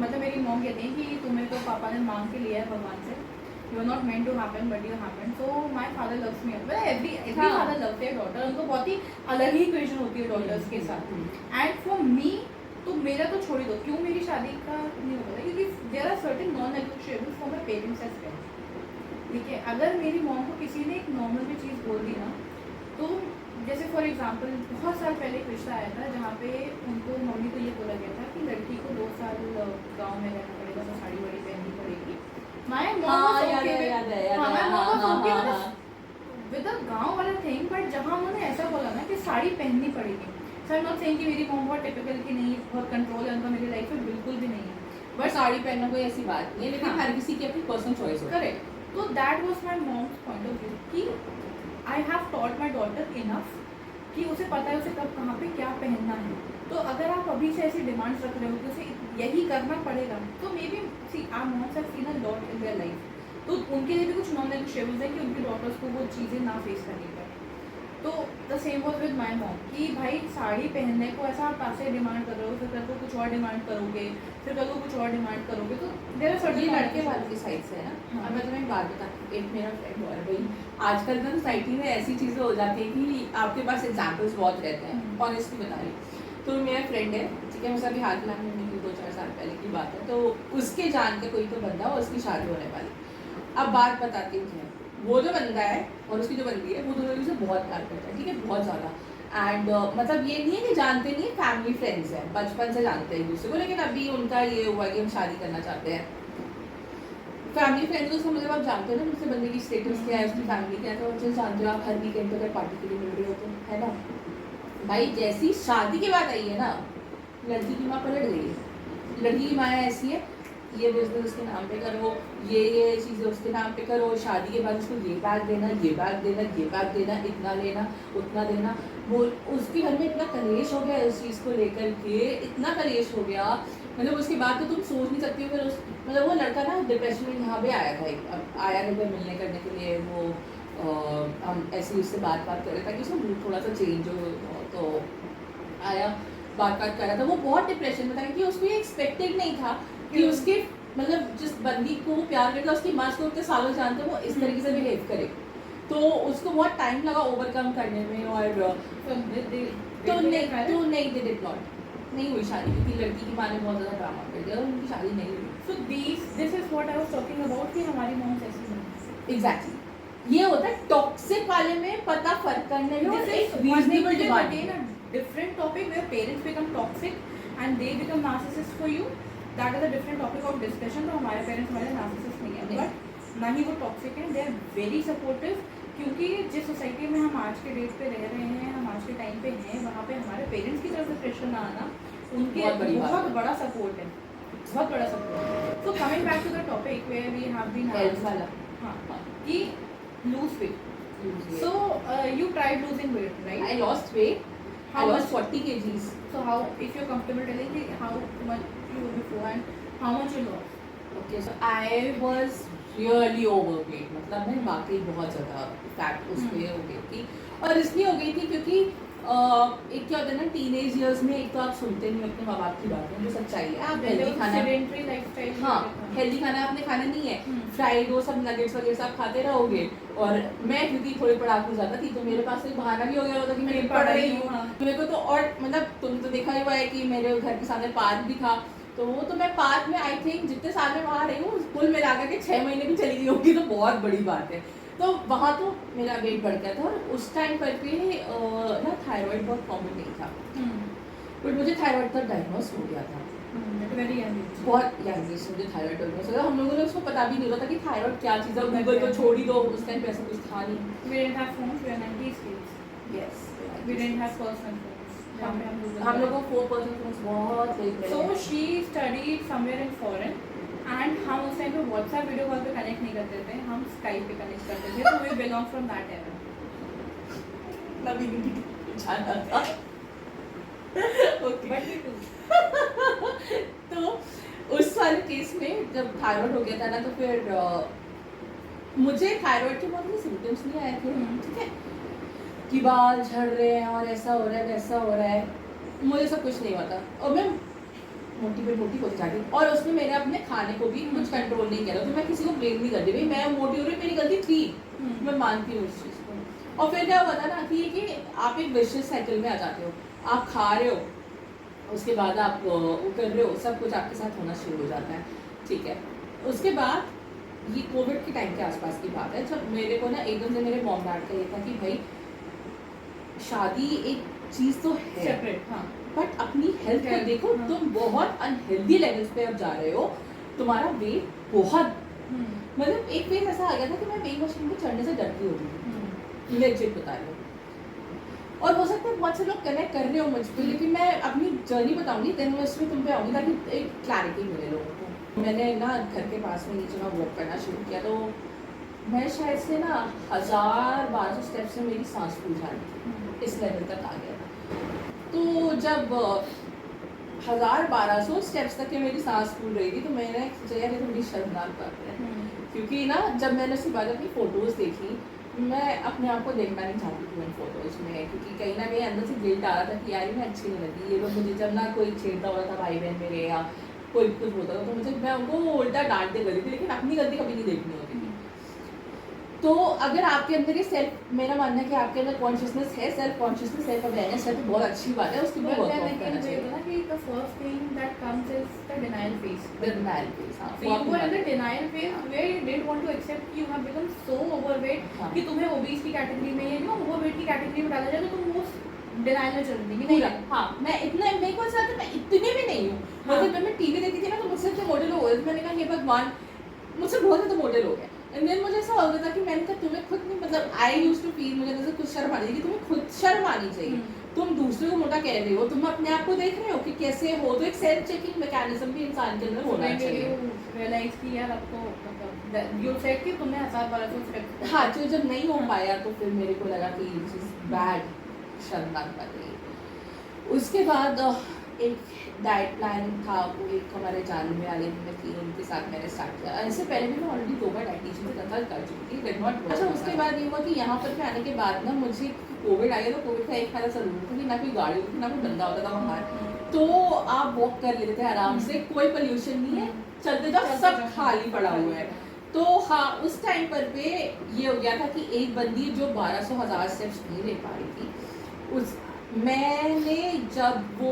मतलब मेरी मॉम कहती हैं कि तुम्हें तो पापा ने मांग के लिया है भगवान से, you are not meant to happen but you happen. So my father loves me. Every father loves their daughter. उनको बहुत ही अलग ही इक्वेशन होती है डॉटर्स के साथ. एंड फॉर मी तो मेरा तो छोड़ ही दो, क्यों मेरी शादी का नहीं होता, क्योंकि there are certain non negotiables for my parents as well. ठीक है, अगर मेरी मॉम को किसी ने एक नॉर्मल भी चीज़ बोल दी ना, तो जैसे फॉर एग्जांपल बहुत साल पहले एक रिश्ता आया था जहाँ पे उनको मम्मी को ये बोला गया था कि लड़की को 2 साल गांव में रहना पड़ेगा, तो साड़ी वाड़ी पहननी पड़ेगी. माय मॉम विद द गाँव वाला थिंग, बट जहाँ उन्होंने ऐसा बोला ना कि साड़ी पहननी पड़ेगी. सो आई एम नॉट सेइंग कि मेरी मॉम बहुत टिपिकल की नहीं, बहुत कंट्रोल है उनका मेरी लाइफ में, बिल्कुल भी नहीं है. बट साड़ी पहनना कोई ऐसी बात नहीं है, लेकिन हर किसी की अपनी पर्सनल चॉइस होती है. करेक्ट. तो that was my mom's point of view कि I have taught my daughter enough कि उसे पता है उसे कब कहाँ पे क्या पहनना है. तो अगर आप अभी से ऐसी डिमांड्स रख रहे हो कि उसे यही करना पड़ेगा, तो maybe see our moms have seen a lot in their life. तो उनके लिए भी कुछ नॉन नेगोशिएबल्स है कि उनकी डॉटर्स को वो चीज़ें ना फेस करनी पड़े. तो the same was with my mom कि भाई साड़ी पहनने को ऐसा आप पैसे डिमांड कर रहे हो, फिर कल को कुछ और डिमांड करोगे, फिर कल को कुछ और डिमांड करोगे, तो देयर आर सर्टेन लड़के वाले की साइड से है ना. अब मैं तुम्हें एक बात बता, एक मेरा फ्रेंड और भाई आजकल ना सोसाइटी में ऐसी चीज़ें हो जाती है कि आपके पास एग्जाम्पल्स बहुत रहते हैं. ऑनेस्टली बता रही, तो मेरा फ्रेंड है, ठीक है, मुझे अभी हाल फिलहाल में मिली 2-4 साल पहले की बात है, तो उसके जान के कोई तो बंदा और उसकी शादी होने वाली. अब बात बताती हूँ, वो जो बंदा है और उसकी जो बंदी है वो दोनों एक दूसरे से बहुत प्यार करते हैं, ठीक है, बहुत ज़्यादा. एंड मतलब ये नहीं है कि जानते नहीं है, फैमिली फ्रेंड्स हैं, बचपन से जानते हैं एक दूसरे को, लेकिन अभी उनका ये हुआ कि हम शादी करना चाहते हैं. फैमिली फ्रेंड्स उसको मतलब आप जानते हो ना दूसरे बंदे की स्टेटस क्या है, उसकी फैमिली क्या है, तो अच्छे से जानते हो आप. हर वीकेंड पर अगर पार्टी के लिए मिल रहे हो तो है ना भाई. जैसी शादी की बात आई है ना, लड़की की माँ पलट गई है. लड़की की माँ ऐसी है, ये बिजनेस उसके नाम पे करो, ये चीज़ें उसके नाम पे करो, शादी के बाद उसको ये बैग देना, ये बैग देना, ये बैग देना, इतना लेना, उतना देना. वो उसके घर में इतना कलेश हो गया इस चीज़ को लेकर के, इतना कलेश हो गया, मतलब उसके बाद तो तुम सोच नहीं सकती हो. फिर उस मतलब वो लड़का ना डिप्रेशन में यहाँ पे आया था, अब आया घर पर मिलने करने के लिए. वो हम ऐसे उससे बात कर रहे थे कि उसका मूड थोड़ा सा चेंज हो, तो आया बात कर रहा था. वो बहुत डिप्रेशन में था कि उसको ये एक्सपेक्टेड नहीं था कि उसके मतलब जिस बंदी को वो प्यार करता है उसकी माँ को उतने सालों जानते हैं, वो इस तरीके से बिहेव करे. तो उसको बहुत टाइम लगा ओवरकम करने में. और तो नहीं दे डिड नॉट, नहीं हुई शादी, क्योंकि लड़की की माँ ने बहुत ज़्यादा ड्रामा कर दिया और उनकी शादी नहीं हुई. So this is what I was talking about कि हमारी मॉम्स ऐसी नहीं. एग्जैक्टली ये होता है टॉक्सिक वाले में, पता फर्क करने में. Reasonable demand, different topic where parents become toxic and they become narcissist for you. That is a different topic of discussion. तो हमारे पेरेंट्स हमारे नार्सिसिस्ट नहीं है, बट ना ही वो टॉक्सिक है. दे आर वेरी सपोर्टिव, क्योंकि जिस सोसाइटी में हम आज के डेट पे रह रहे हैं, हम आज के टाइम पे हैं, पेरेंट्स की तरफ से प्रेशर ना आना उनके बहुत बड़ी बात बहुत बड़ा सपोर्ट है, बहुत बड़ा support. So coming back to the topic where we have been health वाला हाँ कि lose weight. So you tried losing weight, right? I lost weight. How I lost much? 40 kgs. So how, if you're comfortable telling me how much you were before and how much you lost? Okay, so I was really overweight. मतलब मैं वाकई बहुत ज़्यादा fat उस पे हो गई थी, और इसलिए हो गई थी क्योंकि एक क्या होता है ना, टीनेज इयर्स में एक तो आप सुनते नहीं अपने माँ बाप की बातें, जो सच्चाई है। आप हेल्दी खाना, sedentary lifestyle। हाँ हेल्दी खाना आपने खाना नहीं है, हम्म। फ्राइड वो सब नगेट्स वगैरह सब खाते रहोगे। और मैं क्योंकि थोड़ी पढ़ाकू ज़्यादा थी तो मेरे पास एक बहाना भी हो गया होता कि मैं पढ़ रही हूँ। हाँ। मेरे को तो, और मतलब तुम तो देखा ही हुआ है कि मेरे घर के सामने पार्क भी था, तो वो तो मैं पार्क में आई थिंक जितने साल में वहाँ रही हूँ कुल मिला के 6 महीने भी चली गई होगी, तो बहुत बड़ी बात है। तो वहाँ तो मेरा वेट बढ़ गया था, और उस टाइम पर भी ना थायराइड बहुत कॉमन नहीं था, बट मुझे थायराइड का डायग्नोस हो गया था बहुत यंग एज से। मुझे थायराइड डायग्नोस हो गया, हम लोगों ने उसको पता भी नहीं होता था कि थायराइड क्या चीज़ है, गूगल को छोड़ ही दो, उस टाइम पे ऐसा कुछ था नहीं। We didn't have phones, we were 90s kids. Yes, We didn't have personal phones. हम लोगों को 4% phones बहुत लेट मिले। So she studied somewhere in foreign and हम उस टाइम पे WhatsApp वीडियो कॉल पे कनेक्ट नहीं करते थे, हम Skype पे कनेक्ट करते थे, so we belong from that era. नबी भी जाना था। Okay, But we do. तो उस वाले केस में जब थायराइड हो गया था ना, तो फिर मुझे थायराइड के बहुत सारे सिम्टम्स नहीं आए थे, ठीक है, कि बाल झड़ रहे हैं और ऐसा हो रहा है वैसा हो रहा है, मुझे सब कुछ नहीं हुआ था, और मैं मोटी होती जा रही, और उसमें मैंने अपने खाने को भी कुछ कंट्रोल नहीं किया, तो मैं किसी को ब्लेम नहीं करती, भाई मैं मोटी हो रही, मेरी गलती थी, मैं मानती हूँ उस चीज़ को। और फिर क्या हुआ था ना कि आप एक विशियस साइकिल में आ जाते हो, आप खा रहे हो, उसके बाद आप वो कर रहे हो, सब कुछ आपके साथ होना शुरू हो जाता है, ठीक है। उसके बाद ये कोविड के टाइम के आसपास की बात है, जब मेरे को ना एकदम से मेरे मॉम डैड का ये था कि भाई शादी एक चीज़ तो है सेपरेट, हाँ, बट अपनी हेल्थ को देखो, हाँ। तुम बहुत अनहेल्दी लेवल्स पे अब जा रहे हो, तुम्हारा वेट बहुत, मतलब एक फेज ऐसा आ गया था कि मैं वेइंग मशीन पे चढ़ने से डरती होती थी, लेजिट बता रही हूँ। और हो सकता है बहुत से लोग कनेक्ट कर रहे हो मुझ पर, लेकिन मैं अपनी जर्नी बताऊंगी, देन मैं इसमें तुम पे आऊँगी ताकि एक क्लैरिटी मिले लोगों को। मैंने ना घर के पास में नीचे मैं वॉक करना शुरू किया, तो मैं शायद से ना 1000-1200 स्टेप्स से मेरी सांस फूल जा रही थी, इस लेवल तक आ गया था। तो जब 1000-1200 स्टेप्स तक के मेरी सांस फूल रही थी, तो मैंने सोचा यार ये तो बड़ी शर्मनाक बात है, क्योंकि ना जब मैंने उसके बाद अपनी फ़ोटोज़ देखी, मैं अपने आप को देखना नहीं चाहती थी उन फोटोज़ में, क्योंकि कहीं ना कहीं अंदर से गिल्ट आ रहा था कि यार मैं अच्छी नहीं लगी, ये लोग मुझे जब ना कोई छेड़ता होता था, भाई बहन मेरे या कोई कुछ होता था, तो मुझे मैं उनको उल्टा डांटते करती थी, लेकिन अपनी गलती कभी नहीं देखनी होती थी। तो अगर आपके अंदर ये सेल्फ, मेरा मानना है कि आपके अंदर कॉन्शियसनेस है, सेल्फ कॉन्शियसनेस, सेल्फ अवेयरनेस है, तो बहुत अच्छी बात है, उसके ऊपर वर्कआउट करना चाहिए। कि the first thing that comes is the denial phase. The denial phase, हाँ, So you were in the denial phase where you didn't want to accept कि you have become so overweight हाँ। कि तुम्हें obese की category में या overweight की category में डाला जाए, तो तुम उस denial में चल रही पूरा, हाँ, मैं इतना, मेरे को ऐसा लगता है मैं इतने भी नहीं हूँ, मतलब जब मैं टीवी देखती थी ना, तो मुझसे इतने मोटे लोग हो गए, मैंने कहा हे भगवान, मुझसे बहुत ज़्यादा मोटे लोग हैं। एंड देन मुझे ऐसा हो गया था कि मैंने कहा तुम्हें खुद नहीं, मतलब आई यूज्ड टू फील, मुझे जैसे कुछ शर्म आ रही थी कि तुम्हें खुद शर्म आनी चाहिए, तुम दूसरे को मोटा कह रहे हो, तुम अपने आप को देख रहे हो कि कैसे हो, तो एक सेल्फ चेकिंग मैकेनिज्म भी इंसान के अंदर होना चाहिए। रियलाइज की यार अब तो मतलब यू सेड कि तुमने 1000-1200 स्टेप्स, हाँ, जो जब नहीं हो पाया तो फिर मेरे को लगा कि दिस इज बैड, शर्मनाक बात है। उसके बाद एक डाइट प्लान था, वो एक हमारे जानने वाले में थी, उनके साथ मैंने स्टार्ट किया। इससे पहले भी मैं ऑलरेडी 2 बार डाइटिशियन से कंसल्ट कर चुकी थी, डिड नॉट। अच्छा, उसके बाद ये हुआ कि यहाँ पर आने के बाद ना मुझे कोविड आ गया, तो कोविड का एक फायदा ज़रूर था कि ना कोई गाड़ी होती थी, ना कोई बंदा होता था वहाँ, तो आप वॉक कर लेते थे आराम से, कोई पोल्यूशन नहीं है, चलते जाओ, सब खाली पड़ा हुआ है। तो हाँ, उस टाइम पर पे ये हो गया था कि एक बंदी जो 1200-1000 स्टेप्स नहीं ले पा रही थी, उस मैंने जब वो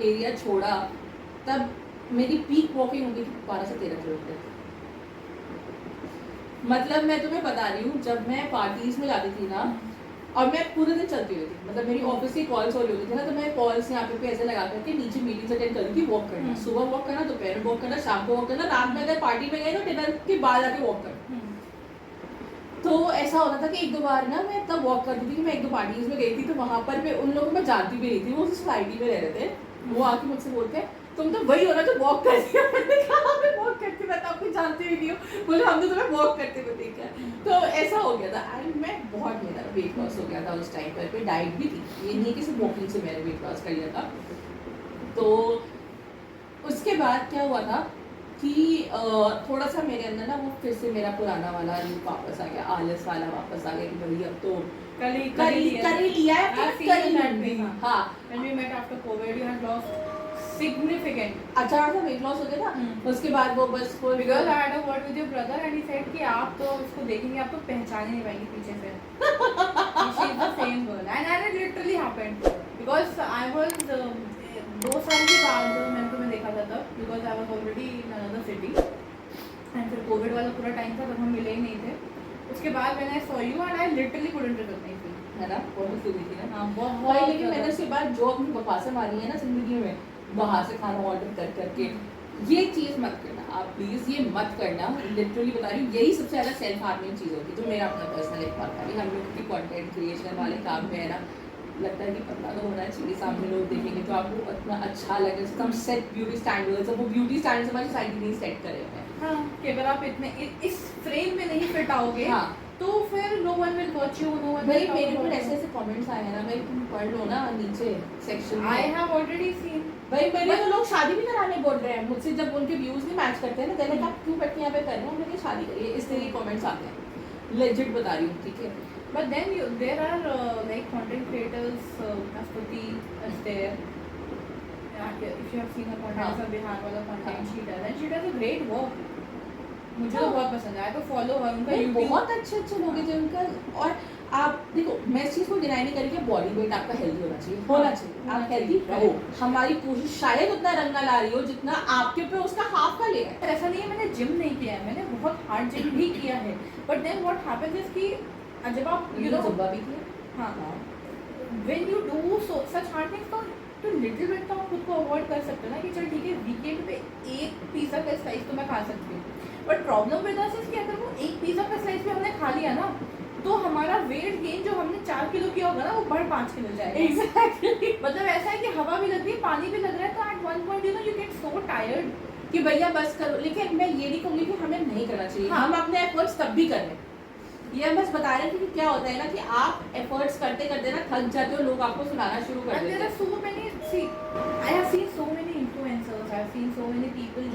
एरिया छोड़ा, तब मेरी पीक वॉकिंग हो गई थी 12 से 13 किलोमीटर। मतलब मैं तुम्हें बता रही हूँ, जब मैं पार्टीज में जाती थी ना, और मैं पूरे दिन चलती हुई थी, मतलब मेरी ऑफिस की कॉल्स हो रही होती थी ना, तो मैं कॉल्स यहाँ पे ऐसे लगा करके नीचे मीटिंग्स अटेंड करती थी, वॉक करना, सुबह वॉक करना, दोपहर में वॉक करना, शाम को वॉक करना, रात में अगर पार्टी में गए तो डिनर के बाद आके वॉक करना। तो ऐसा होता था कि एक दो बार ना मैं तब वॉक करती थी कि मैं एक दो पार्टीज में गई थी, तो वहाँ पर मैं उन लोगों को मैं जानती भी नहीं थी, वो सोसाइटी में रह रहे थे, वो आके मुझसे बोलते हैं तुम तो वही हो ना जो वॉक करती हो। मैंने कहा मैं वॉक करती, मैं तो आपको जानती भी नहीं हूँ। बोले हम तो तुम्हें वॉक करते हुए देखा है। तो ऐसा हो गया था एंड मैं बहुत, मेरा वेट लॉस हो गया था उस टाइम पर डाइट भी थी, ये नहीं कि सिर्फ वॉकिंग से मैंने वेट लॉस कर लिया था। तो उसके बाद क्या हुआ था कि थोड़ा सा मेरे अंदर ना वो फिर से मेरा पुराना वाला रूप वापस आ गया, आलस वाला वापस आ गया कि भाई अब तो कर ही लिया है, I've अब seen कर ही that लूंगी। phase, हाँ when we met after COVID, you had lost significant. अचानक से वेट लॉस हो गया था। उसके बाद वो बस वो Because I had a word with your brother and he said कि आप तो उसको देखेंगे आप तो पहचान ही नहीं पाएंगे पीछे से। She is the same girl and it literally happened because I was 2 साल के बाद मैंने तुम्हें देखा था तब because I was already in another city and फिर कोविड वाला पूरा टाइम था तब हम मिले ही नहीं थे। उसके बाद मैंने saw you and I literally couldn't recognize you, है ना, बहुत खुशी थी ना। हाँ भाई बहुत। लेकिन मैंने उसके बाद जो अपनी बकवासें मारी है ना जिंदगी में, बाहर से खाना ऑर्डर कर करके, ये चीज़ मत करना आप प्लीज़, ये मत करना। लिटरली बता रही हूँ, यही सबसे ज़्यादा सेल्फ हार्मिंग चीज़ होती है जो मेरा अपना पर्सनल एक बात है। हम लोग की कंटेंट क्रिएशन वाले काम में है ना, लगता है कि पतला तो होना चाहिए, सामने लोग देखेंगे तो आपको इतना अच्छा लगे, हम सेट ब्यूटी स्टैंडर्ड्स, वो ब्यूटी स्टैंडर्ड्स हमारी सोसाइटी नहीं सेट करे हुए हैं। हाँ कि अगर आप इतने इस फ्रेम में नहीं फिट आओगे हाँ तो फिर no one will watch you, no one भाई मेरे को ऐसे ऐसे कमेंट्स आए हैं ना भाई, तुम पढ़ लो ना नीचे सेक्शन में। I have already seen. भाई मेरे तो लोग शादी भी कराने बोल रहे हैं मुझसे, जब उनके व्यूज नहीं मैच करते हैं ना, कहते हैं आप क्यों बैठ के यहाँ पे कर रहे हो, मैंने शादी करी है, इस तरह के कमेंट्स आते हैं, लेजिट बता रही हूँ, ठीक है। But then there are like content creators, Astuti is there. If you have seen her content, हाँ. some Bihar वाला content हाँ. she does and she does a great work. मुझे तो हाँ. बहुत पसंद है, I तो follow her, उनका भाई YouTube बहुत अच्छे अच्छे लोग हैं जिनका, और आप देखो मैं इस चीज़ को डिनाई नहीं करी कि बॉडी वेट आपका हेल्दी होना चाहिए, होना चाहिए, आप हेल्दी रहो। हमारी कोशिश शायद उतना रंग ना ला रही हो जितना आपके पे उसका हाफ का ले है। ऐसा नहीं है मैंने जिम नहीं किया है, मैंने बहुत हार्ड जिम भी किया है, but then what happens is कि जब आप ये जुब्बा भी किया। हाँ when you do such hard things तो लिटिल बिट तो आप खुद को अवॉइड कर सकते हो ना कि चल ठीक है वीकेंड पे एक पिज़्ज़ा का स्लाइस तो मैं खा सकती हूँ, but problem with us is कि अगर वो एक पिज़्ज़ा का स्लाइस भी हमने खा लिया ना तो हमारा वेट गेन जो हमने 4 किलो किया होगा ना वो बढ़ 5 किलो जाएगा। एग्जैक्टली मतलब ऐसा है कि हवा भी लग रही है, पानी भी लग रहा है, तो at one point you get so tired कि भैया बस करो, लेकिन मैं ये नहीं कहूँगी कि हमें नहीं करना चाहिए। हाँ. हम अपने एफर्ट्स तब भी कर रहे हैं, ये हम बस बता रहे थे कि क्या होता है ना कि आप एफर्ट्स करते करते ना थक जाते हो, लोग आपको सुनाना शुरू कर And देते there are हैं। so many, see, I have seen so many influencers, I have seen so many people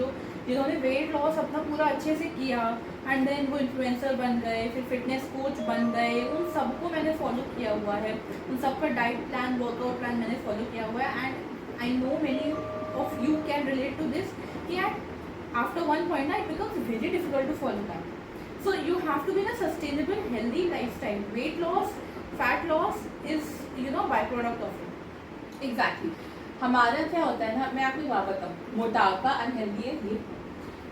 जिन्होंने वेट लॉस अपना पूरा अच्छे से किया एंड देन वो इन्फ्लुएंसर बन गए, फिर फिटनेस कोच बन गए, उन सबको मैंने फॉलो किया हुआ है, उन सबका डाइट प्लान वर्कआउट प्लान मैंने फॉलो किया हुआ है and I know many of you can relate to this कि आफ्टर वन पॉइंट ना it becomes very difficult to follow that. So you have to be in a sustainable, healthy lifestyle. Weight loss, fat loss is, byproduct of it. Exactly हमारा क्या होता है ना, मैं आपको एक बात बताऊँ, मोटापा अनहेल्दी है ये,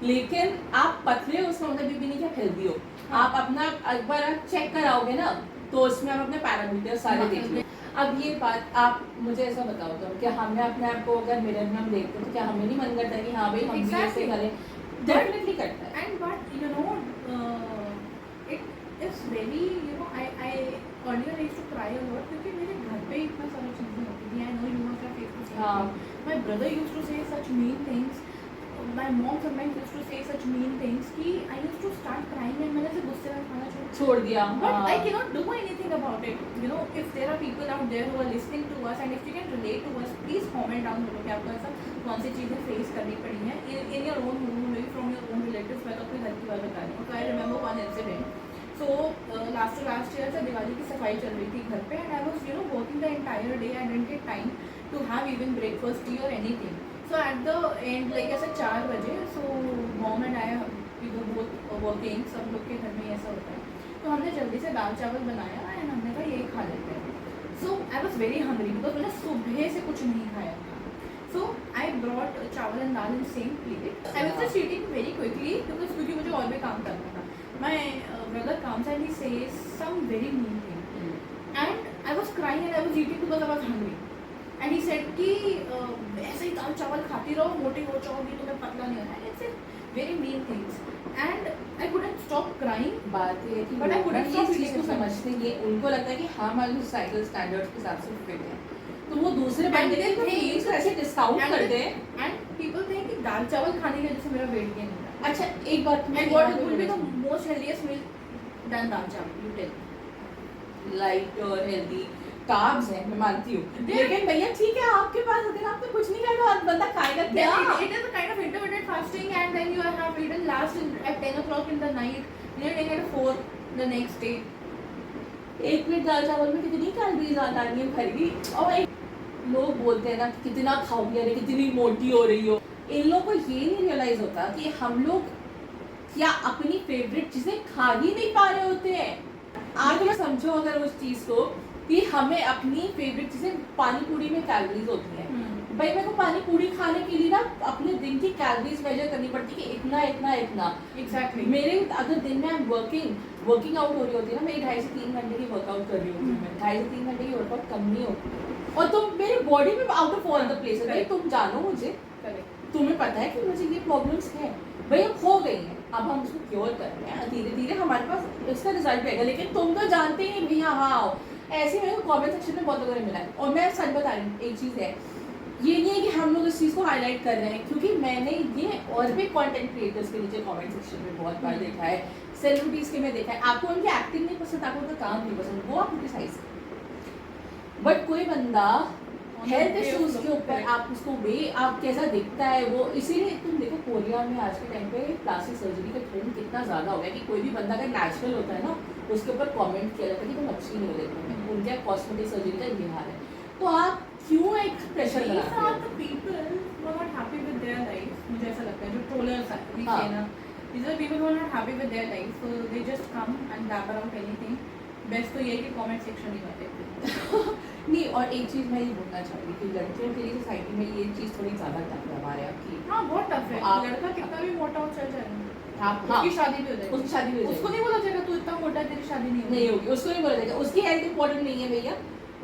लेकिन आप पतले हो उसका मतलब ये भी नहीं कि आप हेल्दी हो। हाँ. आप अपना एक बार आप चेक कराओगे ना तो उसमें आप अपने पैरामीटर सारे हाँ. देख लो। अब ये बात आप मुझे ऐसा बताओ तो क्या हमें अपने आप को अगर मिरर में हम देखते हैं तो क्या हमें नहीं मन करता है कि हाँ भाई हम भी ऐसे Exactly. करें? डेफिनेटली करता है। And but it is very, I earlier I used to cry a lot क्योंकि मेरे घर पे इतना सारी चीज़ें होती थी. I know you must have faced the same हाँ. thing. My brother used to say such mean things. My mom sometimes used to say such mean things कि I used to start crying and मैंने से गुस्से में खाना छोड़ दिया। But हाँ. I cannot do anything about it. If there are people out there who are listening to us and if you can relate to us, please comment down below कि आपको ऐसा कौन सी चीज़ें फेस करनी पड़ी हैं in your own home, maybe from your own relatives. मैं तो अपने घर की बात बता रही हूँ. So I remember one incident. So last year जब दिवाली की सफाई चल रही थी घर पे and I was working the entire day. I didn't get time to have even breakfast, tea or anything. So at the end like ऐसे 4 बजे, so mom and I we were both working. सब लोग के घर में ऐसा होता है. तो हमने जल्दी से दाल चावल बनाया एंड हमने कहा यही खा लेते हैं. So I was very hungry because मैंने सुबह से कुछ नहीं खाया था. So I brought chawal and dal in same plate. I was just eating very quickly क्योंकि मुझे और भी काम करना था. My brother comes and he says some very mean thing and I was crying and I was eating because I was hungry. And he said कि ऐसे ही दाल चावल खाती रहो, मोटी हो जाओगी, तुम्हें पतला नहीं होना है. very mean things, and I couldn't stop crying. बात ये है कि But I लोग couldn't ना stop इस चीज़ feeling को it. समझते हैं, उनको लगता है कि हम हमारे सोसाइटल स्टैंडर्ड्स के हिसाब से फिट हैं, तो वो दूसरे And बंदे they के think- फीलिंग्स को ऐसे डिस्काउंट and करते they- हैं। And people think कि दाल चावल खाने की वजह से मेरा weight gain हो रहा है. अच्छा एक बात मैं And what will be the most healthiest meal than दाल चावल? You tell. लाइट और हेल्दी कार्ब्स हैं, मैं मानती हूँ, They- लेकिन भैया ठीक है आपके पास अगर आपने कुछ नहीं खाया तो बंदा खाएगा क्या? Then it is a kind of intermittent fasting, and then you have eaten last at 10 o'clock in the night. You're eating at 4 the next day. एक प्लेट दाल चावल में कितनी कैलोरीज आ रही है खरीदी। और एक लोग बोलते हैं ना कि कितना खाओगी, अरे कितनी मोटी हो रही हो। इन लोगों को ये नहीं रियलाइज होता कि हम लोग क्या अपनी फेवरेट चीजें खा ही नहीं पा रहे होते हैं। आज मैं समझो अगर उस चीज को कि हमें अपनी फेवरेट चीजें पानी पूरी में कैलोरीज होती हैं, भाई मेरे को पानी पूरी खाने के लिए ना अपने दिन की कैलोरीज मेजर करनी पड़ती है कि इतना इतना इतना। Exactly. मेरे अगर दिन में वर्किंग आउट हो रही होती है ना, मेरी 2.5 से 3 घंटे की वर्कआउट कर रही होती हूँ, मैं 2.5 से 3 घंटे की वर्कआउट कम नहीं होती, और तुम मेरे बॉडी में out of all the places, भाई तुम जानो मुझे, Correct. तुम्हें पता है कि मुझे ये प्रॉब्लम्स हैं, भाई अब हो गई हैं, अब हम उसको क्योर कर रहे हैं, धीरे धीरे हमारे पास इसका रिजल्ट आएगा। लेकिन तुम तो जानते ही भैया, हाँ ऐसे मेरे को कमेंट सेक्शन में बहुत लोगों ने मिला है। और मैं सच बता रही हूँ, एक चीज़ है, ये नहीं है कि हम लोग इस चीज़ को हाईलाइट कर रहे हैं, क्योंकि मैंने ये और भी कंटेंट क्रिएटर्स के नीचे कमेंट सेक्शन में बहुत बार देखा है, सेलिब्रिटीज़ के में देखा है, आपको उनकी एक्टिंग नहीं पसंद, आपको उनका काम नहीं पसंद, वो आप क्रिटिसाइज करें। बट कोई बंदा हेल्थ इश्यूज के ऊपर आप उसको आप कैसा दिखता है वो, इसीलिए तुम देखो कोरिया में आज के टाइम पे प्लास्टिक सर्जरी का ट्रेंड कितना ज़्यादा हो गया कि कोई भी बंदा अगर नेचुरल होता है ना, उसके ऊपर कमेंट किया जाता है कि तुम अच्छी नहीं हो देखने में, उनके कॉस्मेटिक सर्जरी का ये हाल है। तो आप क्यों एक प्रेशर These बनाते are हो? the people who are not happy with their life. मुझे ऐसा लगता है, जो trollers हैं, we हाँ. say ना, these are people who are not happy with their life, so they just come and dabber out anything. Best तो ये है कि comment section ही कर देते। नहीं, और एक चीज़ मैं ये बोलना चाहूँगी कि लड़कियों के लिए सोसाइटी में ये चीज़ थोड़ी ज़्यादा टफ है हमारे यहाँ की। हाँ बहुत टफ है, आप- लड़का कितना भी मोटा हो चल जाएगा, आप हाँ, उसकी शादी भी हो जाएगी, उसकी शादी भी हो उसको जाएगी। नहीं बोला जाएगा तू इतना मोटा है, तेरी शादी नहीं नहीं होगी। होगी, उसको नहीं बोला जाएगा, उसकी हेल्थ इंपॉर्टेंट नहीं है भैया,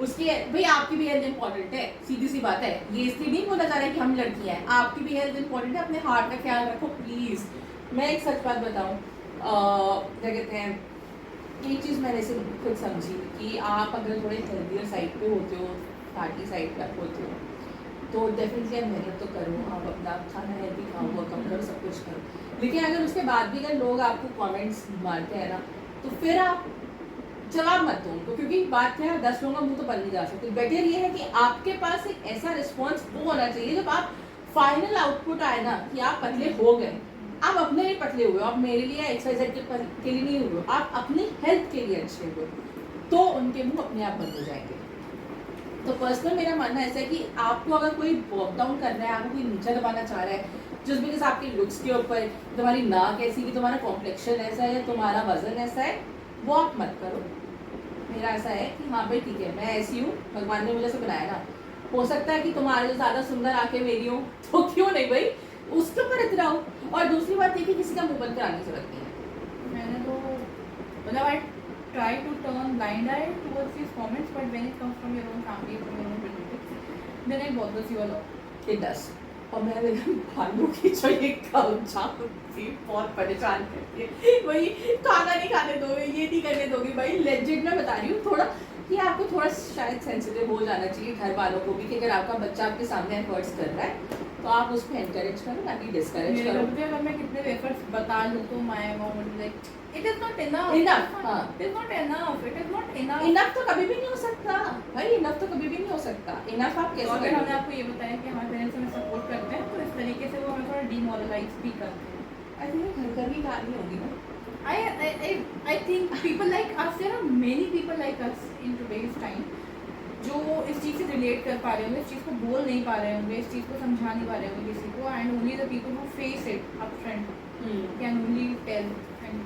उसकी भाई आपकी भी हेल्थ इंपॉर्टेंट है, सीधी सी बात है। ये इसलिए नहीं बोला जा रहा है कि हम लड़कियां हैं, आपकी भी हेल्थ इंपॉर्टेंट है, अपने हार्ट का ख्याल रखो प्लीज़। मैं एक सच बात बताऊँ, क्या कहते हैं, एक चीज़ मैंने से खुद समझी कि आप अगर थोड़े हेल्थियर साइड पे होते हो, पार्टी साइड पर होते हो, तो डेफिनेटली आप मेहनत तो करो, आप अपना खाना हेल्दी खाओ, वर्कआउट करो, सब कुछ करो। लेकिन अगर उसके बाद भी अगर लोग आपको कमेंट्स मारते हैं ना, तो फिर आप जवाब मत दो उनको, क्योंकि बात क्या है, 10 लोगों का मुंह तो बन नहीं जा सकते। बेटर ये है कि आपके पास एक ऐसा रिस्पॉन्स वो होना चाहिए जब आप फाइनल आउटपुट आए ना कि आप पतले हो गए, आप अपने लिए पतले हुए, आप मेरे लिए एक्सरसाइज के लिए नहीं हुए, आप अपनी हेल्थ के लिए अच्छे हुए, तो उनके मुंह अपने आप बंद हो जाएंगे। तो पर्सनल मेरा मानना ऐसा है कि आपको अगर कोई वॉक डाउन कर रहा है, आपको कोई नीचा दबाना चाह रहा है जिस बिकॉज आपके लुक्स के ऊपर, तुम्हारी नाक ऐसी कि तुम्हारा कॉम्प्लेक्शन ऐसा है, तुम्हारा वजन ऐसा है, वो आप मत करो। मेरा ऐसा है कि हाँ भाई ठीक है, मैं ऐसी हूँ, भगवान ने मुझे से बनाया ना, हो सकता है कि तुम्हारे जो ज़्यादा सुंदर आंखें मेरी हो, तो क्यों नहीं भाई, उसके ऊपर इतराओ। और दूसरी बात ये कि किसी का मुंह बंद कराने की जरूरत नहीं है। मैंने तो मतलब I try to turn blind eye towards these comments, but when it comes from your own family, from your own relatives, then it bothers you a lot. It does. और मैं भालू की जो ये कल्चर थी बहुत परेशान करती है, वही खाना नहीं खाने दोगे, ये नहीं करने दोगे, भाई लेजिट मैं बता रही हूँ। थोड़ा कि आपको थोड़ा शायद सेंसिटिव हो जाना चाहिए घर वालों को भी कि अगर आपका बच्चा आपके सामने एफर्ट्स कर रहा है तो आप उसको एनकरेज करो, ना कि डिस्करेज मेरे करो। मुझे अगर मैं कितने वेफर्स बता लूँ तो my mom would be like, it is not enough. Enough, हाँ। It is not enough. It is not enough. Enough तो कभी भी नहीं हो सकता भाई, इनफ तो कभी भी नहीं हो सकता। इनफ आप तो कैसे अगर हमने करोगे? आपको ये बताया कि हमारे पेरेंट्स हमें सपोर्ट करते हैं, तो इस तरीके से वो हमें थोड़ा डिमोरलाइज भी करते हैं। आई थिंक घर घर की कहानी होगी ना। I think people like us, there are many people like us in today's time जो इस चीज़ से रिलेट कर पा रहे होंगे, इस चीज़ को बोल नहीं पा रहे होंगे, इस चीज़ को समझा नहीं पा रहे होंगे किसी को, and only the people who face it up front can only tell and